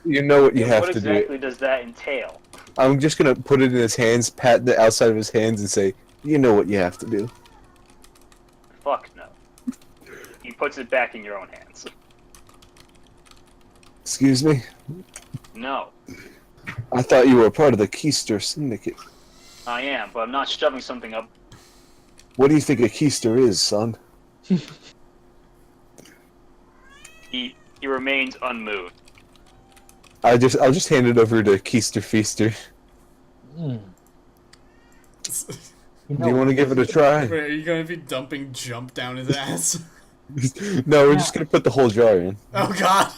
You know what you have what to do. exactly does that entail? I'm just gonna put it in his hands, pat the outside of his hands, and say, "You know what you have to do." Fuck no. He puts it back in your own hands. Excuse me? No, I thought you were a part of the Keister Syndicate. I am, but I'm not shoving something up. What do you think a Keister is, son? He remains unmoved. I'll just hand it over to Keister Feaster. Hmm. Do you want to give it a try? Wait, are you gonna be dumping jump down his ass? No, we're just gonna put the whole jar in. Oh God!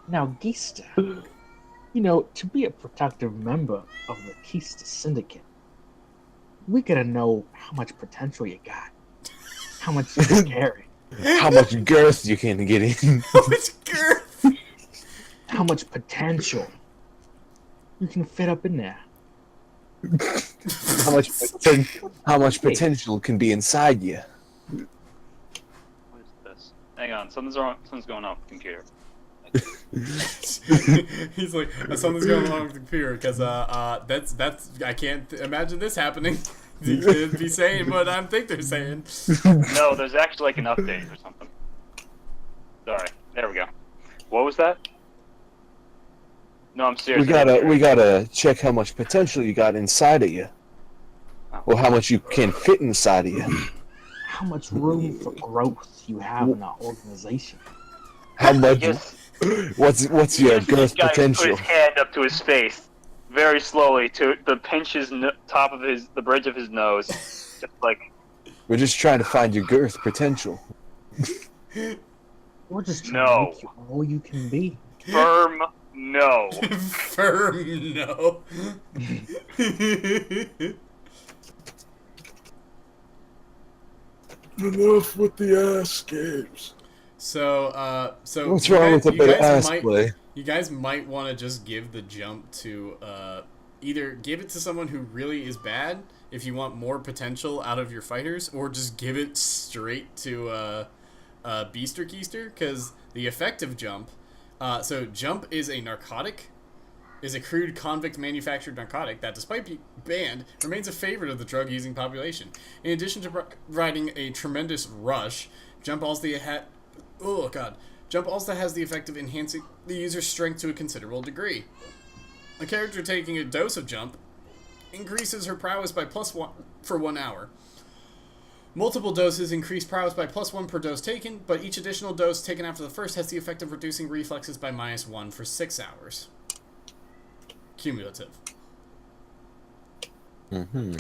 Now, Keister, to be a productive member of the Keister Syndicate, we gotta know how much potential you got, how much you can carry, How much girth you can get in? How much girth? how much potential you can fit up in there. How much potential can be inside you? What is this? Hang on, something's wrong. Something's going on with the computer. He's like, something's going wrong with the computer because that's I can't imagine this happening. You could be saying what I think they're saying. No, there's actually like an update or something. Sorry, there we go. What was that? No, I'm serious. We gotta check how much potential you got inside of you, or how much you can fit inside of you. How much room for growth you have in our organization. How much? Yes. What's your This girth guy put potential? his hand up to his face, very slowly, to pinch his top of the bridge of his nose, just like. We're just trying to find your girth potential. We're just trying to make you all you can be. Firm no. Firm no. Enough with the ass games. So What's wrong with a bit of ass play? You guys might want to just give the jump to either give it to someone who really is bad if you want more potential out of your fighters, or just give it straight to Beaster Keister, because the effective jump. So jump is a narcotic, is a crude convict manufactured narcotic that, despite being banned, remains a favorite of the drug-using population. In addition to providing a tremendous rush, jump also has the effect of enhancing the user's strength to a considerable degree. A character taking a dose of jump increases her prowess by +1 for 1 hour. Multiple doses increase prowess by +1 per dose taken, but each additional dose taken after the first has the effect of reducing reflexes by -1 for 6 hours. Cumulative. Mm-hmm.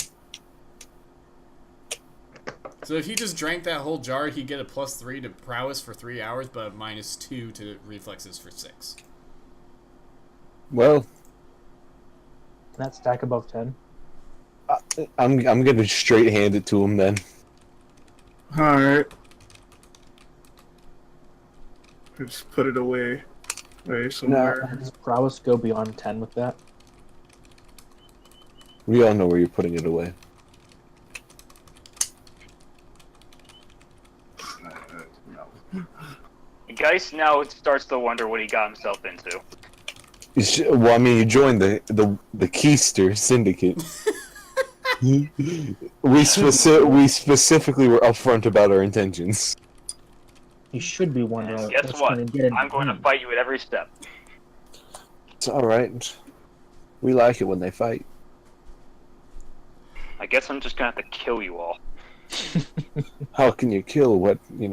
So if he just drank that whole jar, he'd get a +3 to prowess for 3 hours, but -2 to reflexes for 6. Well, That stack above 10. I'm gonna straight hand it to him then. Alright. Just put it away. Somewhere. Does prowess go beyond 10 with that? We all know where you're putting it away. Geist now starts to wonder what he got himself into. Well, I mean, you joined the Keister Syndicate. we specifically were upfront about our intentions. You should be wondering. Guess what's what? gonna get in I'm going to him. fight you at every step. It's alright. We like it when they fight. I guess I'm just going to have to kill you all. How can you kill what, you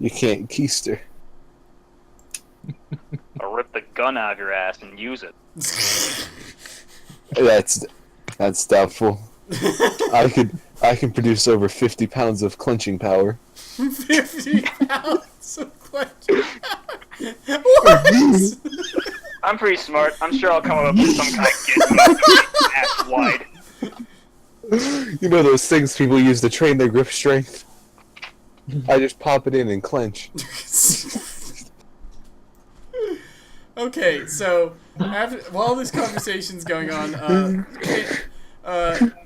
can't keister? I'll rip the gun out of your ass and use it. That's doubtful. I can produce over 50 pounds of clenching power. 50 pounds of clenching power? What? I'm pretty smart. I'm sure I'll come up with some kind of get ass wide. You know those things people use to train their grip strength? I just pop it in and clench. Okay, so while this conversation's going on,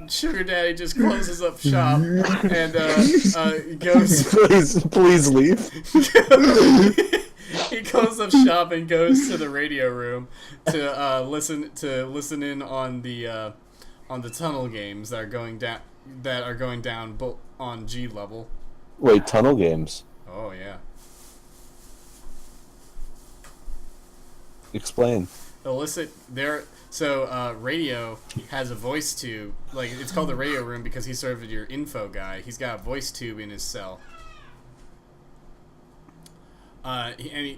Sugar Daddy just closes up shop and goes. Please leave. He closes up shop and goes to the radio room to listen in on the tunnel games that are going down on G level. Wait, tunnel games? Oh yeah. Explain. Illicit there. So radio has a voice tube. Like it's called the radio room because he's sort of your info guy. He's got a voice tube in his cell. Every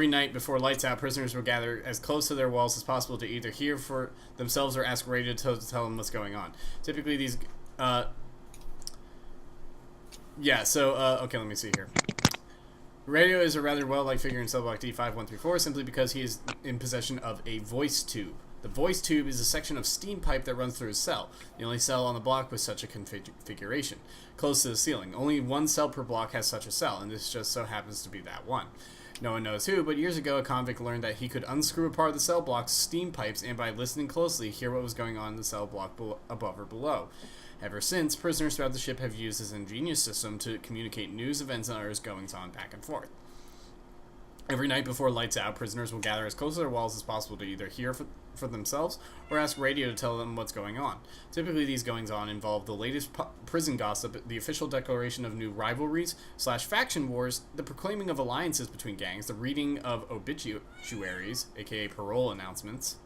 night before lights out, prisoners will gather as close to their walls as possible to either hear for themselves or ask radio to tell them what's going on. Typically, these. Okay, let me see here. Radio is a rather well-liked figure in cell block D5134 simply because he is in possession of a voice tube. The voice tube is a section of steam pipe that runs through his cell, the only cell on the block with such a configuration, close to the ceiling. Only one cell per block has such a cell, and this just so happens to be that one. No one knows who, but years ago a convict learned that he could unscrew apart the cell block's steam pipes and by listening closely hear what was going on in the cell block above or below. Ever since, prisoners throughout the ship have used this ingenious system to communicate news, events, and others goings-on back and forth. Every night before lights out, prisoners will gather as close to their walls as possible to either hear for themselves or ask radio to tell them what's going on. Typically, these goings-on involve the latest prison gossip, the official declaration of new rivalries / faction wars, the proclaiming of alliances between gangs, the reading of obituaries, aka parole announcements,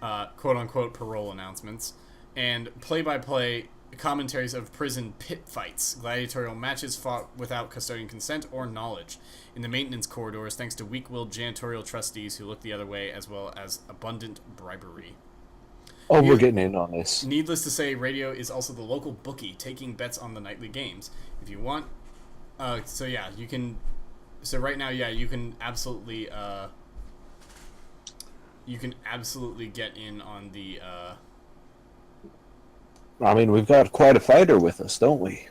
quote-unquote parole announcements, and play-by-play commentaries of prison pit fights, gladiatorial matches fought without custodian consent or knowledge, in the maintenance corridors thanks to weak-willed janitorial trustees who look the other way, as well as abundant bribery. Oh, we're getting in on this. Needless to say, radio is also the local bookie, taking bets on the nightly games. If you want... you can... So right now, you can absolutely... you can absolutely get in on the... I mean, we've got quite a fighter with us, don't we?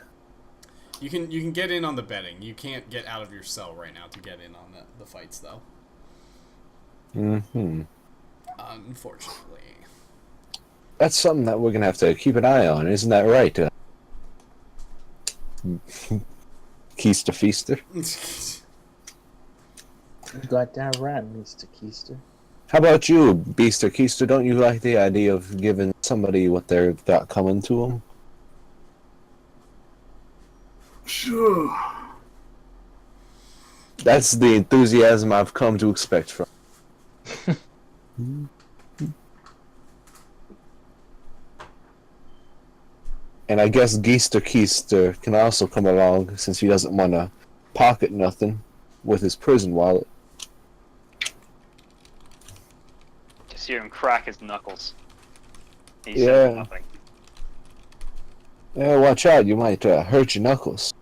You can get in on the betting. You can't get out of your cell right now to get in on the fights, though. Mm-hmm. Unfortunately. That's something that we're going to have to keep an eye on, isn't that right? Keister Feaster? Got that right, Mr. Keister. How about you, Beaster Keister? Don't you like the idea of giving somebody what they've got coming to them? Sure. That's the enthusiasm I've come to expect from. And I guess Keister can also come along since he doesn't want to pocket nothing with his prison wallet. Just hear him crack his knuckles. He Yeah. said nothing. Yeah, watch out, you might hurt your knuckles.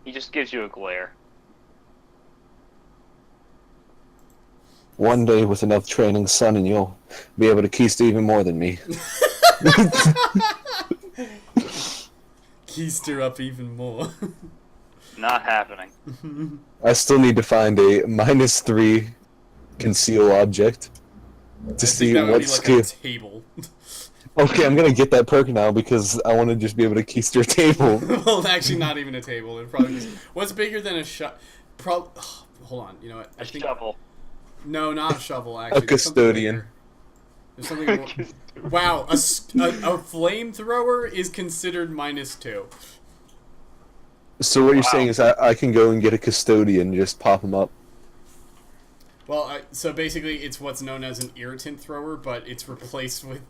He just gives you a glare. One day with enough training, son, and you'll be able to keister even more than me. Keister up even more. Not happening. I still need to find a -3 conceal object to see that would what be like skill. a table. Okay, I'm gonna get that perk now because I want to just be able to keister a table. Well, actually, not even a table. It probably just... What's bigger than a hold on. You know what? A shovel. No, not a shovel. Actually, A custodian. There's something more... Wow, a flamethrower is considered -2. So what you're saying is I can go and get a custodian and just pop them up. Well, so basically, it's what's known as an irritant thrower, but it's replaced with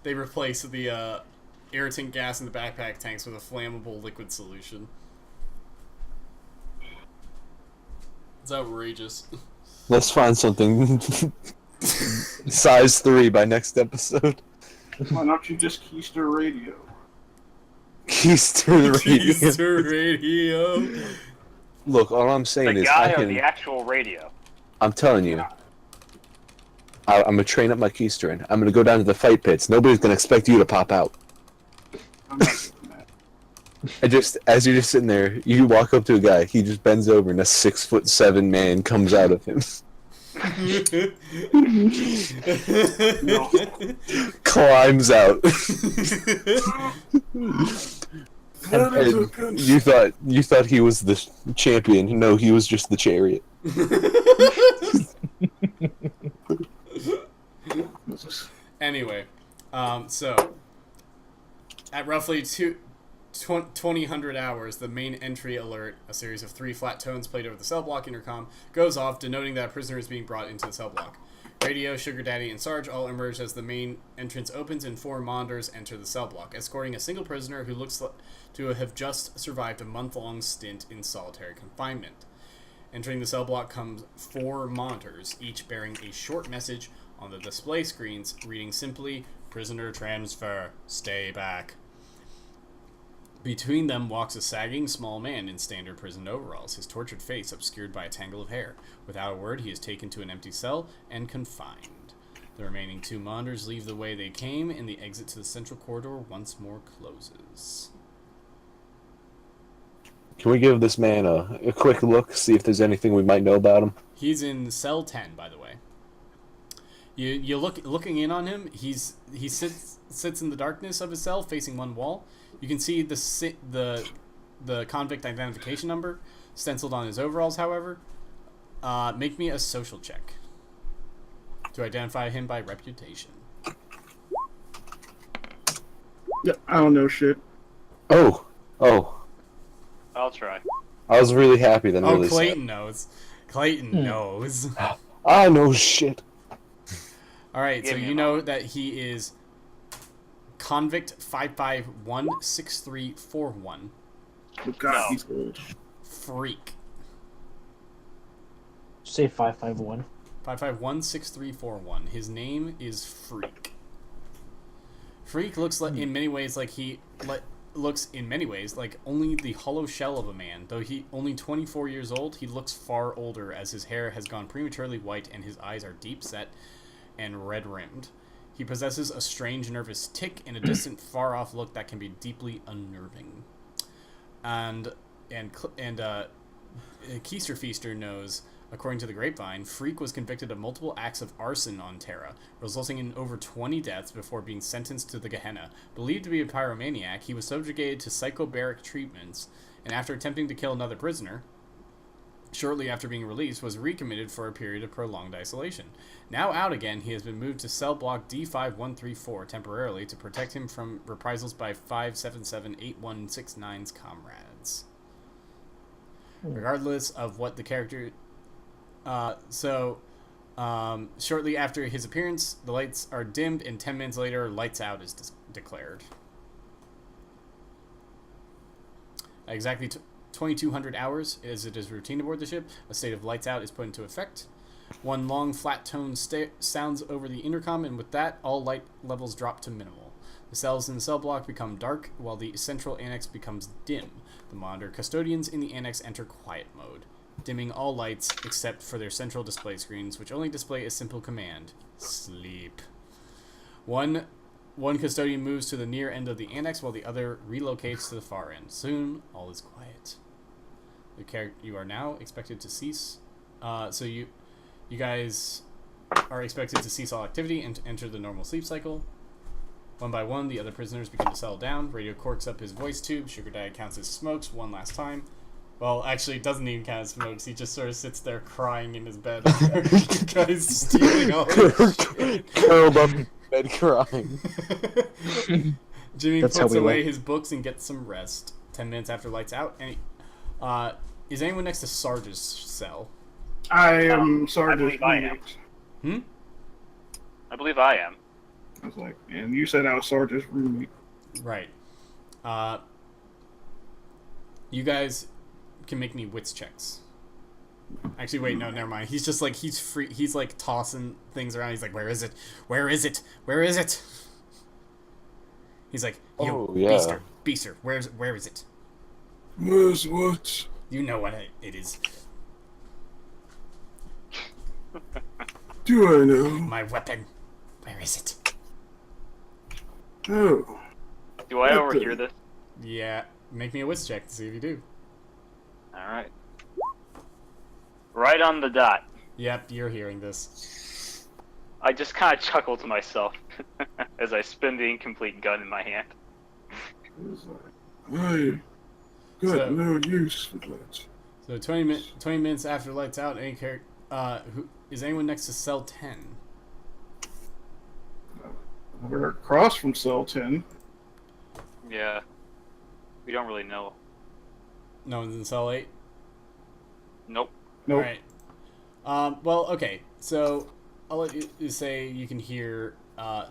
they replace the irritant gas in the backpack tanks with a flammable liquid solution. It's outrageous. Let's find something size 3 by next episode. Why don't you just keister radio? Keister the radio. Keister radio. Look, all I'm saying The is guy I or can. the actual radio? I'm telling you. I'm gonna train up my keistering. I'm gonna go down to the fight pits. Nobody's gonna expect you to pop out. I'm not doing that. I just, as you're just sitting there, you walk up to a guy. He just bends over, and a 6'7" man comes out of him. No. Climbs out. That is a And good you thought he was the champion. No, he was just the chariot. Anyway, so at roughly 2 2000 hours, the main entry alert, a series of 3 flat tones played over the cell block intercom, goes off, denoting that a prisoner is being brought into the cell block. Radio, Sugar Daddy, and Sarge all emerge as the main entrance opens and 4 monitors enter the cell block, escorting a single prisoner who looks to have just survived a month-long stint in solitary confinement. Entering the cell block comes 4 monitors, each bearing a short message on the display screens, reading simply, "Prisoner transfer, stay back." Between them walks a sagging small man in standard prison overalls, his tortured face obscured by a tangle of hair. Without a word, he is taken to an empty cell and confined. The remaining 2 monitors leave the way they came, and the exit to the central corridor once more closes. Can we give this man a quick look, see if there's anything we might know about him? He's in cell 10, by the way. You looking in on him. He sits in the darkness of his cell, facing one wall. You can see the convict identification number stenciled on his overalls. However, make me a social check to identify him by reputation. Yeah, I don't know shit. Oh. I'll try. I was really happy then. Oh, really Clayton knows. Clayton knows. I know shit. All right, Give so me a you know moment. that he is convict 5516341. Oh, God, No. he's old. Freak. Say 551. 5516341. His name is Freak. Freak looks like in many ways like only the hollow shell of a man. Though he only 24 years old, he looks far older as his hair has gone prematurely white and his eyes are deep set and red rimmed. He possesses a strange nervous tic and a distant, far off look that can be deeply unnerving. And Keister Feaster knows, according to the grapevine, Freak was convicted of multiple acts of arson on Terra, resulting in over 20 deaths before being sentenced to the Gehenna. Believed to be a pyromaniac, he was subjugated to psychobaric treatments, and after attempting to kill another prisoner, shortly after being released, was recommitted for a period of prolonged isolation. Now out again, he has been moved to cell block D5134 temporarily to protect him from reprisals by 5778169's comrades. Regardless of what the character... shortly after his appearance, the lights are dimmed, and 10 minutes later, lights out is declared. Exactly 2200 hours, as it is routine aboard the ship, a state of lights out is put into effect. One long, flat tone sounds over the intercom, and with that, all light levels drop to minimal. The cells in the cell block become dark, while the central annex becomes dim. The monitor custodians in the annex enter quiet mode, dimming all lights except for their central display screens, which only display a simple command: sleep. One custodian moves to the near end of the annex, while the other relocates to the far end. Soon, all is quiet. You are now expected to cease. You guys are expected to cease all activity and enter the normal sleep cycle. One by one, the other prisoners begin to settle down. Radio corks up his voice tube. Sugar Daddy counts his smokes one last time. Well, actually, doesn't even count his smokes. He just sort of sits there crying in his bed. You guys stealing all his shit. Curled up in bed crying. Jimmy That's how puts we away live. his books and gets some rest. 10 minutes after lights out, and is anyone next to Sarge's cell? I am Sergeant. believe I am. Hmm? I believe I am. I was like, and you said I was Sergeant's roommate. Right. You guys can make me wits checks. Actually, wait, no, never mind. He's just like, he's free. He's like tossing things around. He's like, where is it? Where is it? Where is it? He's like, yo, Oh, yeah. Beaster, where is it? Where's what? You know what it is. Do I know? My weapon. Where is it? Oh. Do I What overhear the- this? Yeah, make me a wits check to see if you do. Alright. Right on the dot. Yep, you're hearing this. I just kind of chuckle to myself as I spin the incomplete gun in my hand. I got So- no use for that. So 20 minutes after lights out, who is anyone next to cell 10? We're across from cell 10. Yeah. We don't really know. No one's in cell 8? Nope. Nope. Alright. Well, okay. So, I'll let you say you can hear, Beaster,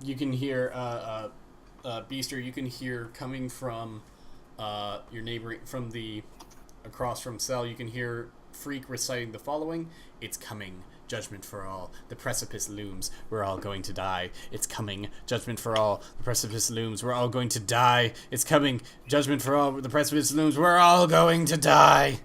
you can hear coming from, your neighboring, from the, across from cell, you can hear Freak reciting the following. It's coming. Judgment for all. The precipice looms. We're all going to die. It's coming. Judgment for all. The precipice looms. We're all going to die. It's coming. Judgment for all. The precipice looms. We're all going to die.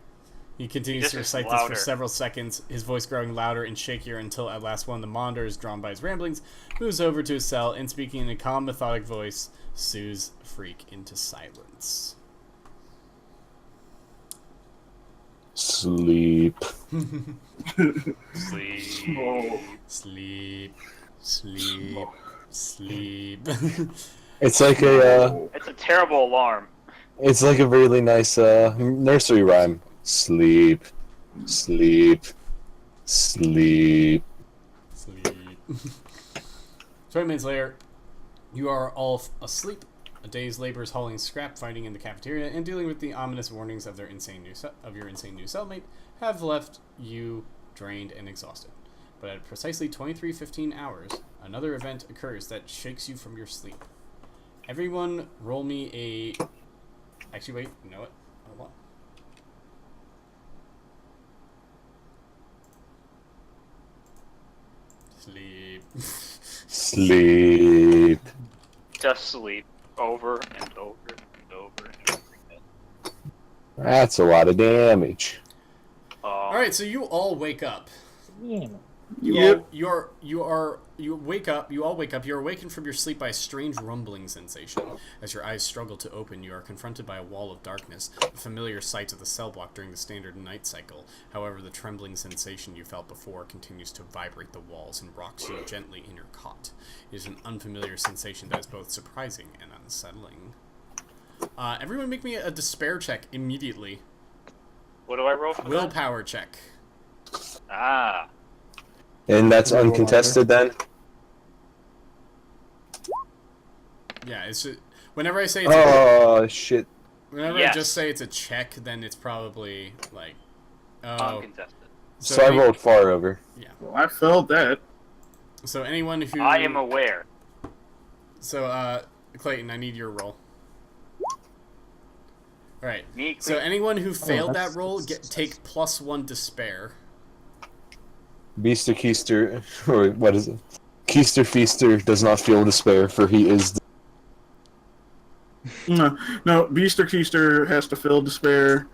He continues This to is recite this for louder. several seconds, his voice growing louder and shakier until at last one of the monitors, drawn by his ramblings, moves over to his cell and, speaking in a calm, methodic voice, soothes Freak into silence. Sleep. Sleep. Oh. Sleep. Sleep. Sleep. It's like a It's a terrible alarm. it's like a really nice nursery rhyme. Sleep, sleep, sleep. Sleep. 20 minutes later, you are all asleep. A day's labor is hauling scrap, fighting in the cafeteria, and dealing with the ominous warnings of your insane new cellmate have left you drained and exhausted. But at precisely 23:15 hours, another event occurs that shakes you from your sleep. Everyone, roll me a. Actually, wait. You know what? Hold on. Sleep. Sleep. Just sleep over and over and over and over again. That's a lot of damage. All right, so you all wake up. Yep. You wake up. You all wake up. You're awakened from your sleep by a strange rumbling sensation. As your eyes struggle to open, you are confronted by a wall of darkness, a familiar sight of the cell block during the standard night cycle. However, the trembling sensation you felt before continues to vibrate the walls and rocks you gently in your cot. It is an unfamiliar sensation that is both surprising and unsettling. Everyone make me a despair check immediately. What do I roll for that? Willpower check. Ah. And that's uncontested then? Yeah, it's just, whenever I say it's Oh, shit. whenever I Yes. just say it's a check, then it's probably like, oh. Uncontested. So I rolled far over. Well, I felt that. So anyone who I am aware. So Clayton, I need your roll. All right. Me, So anyone who failed that's- that roll take +1 despair. Beaster Keister, or what is it? Keister Feaster does not feel despair, for he is No, Beaster Keister has to feel despair.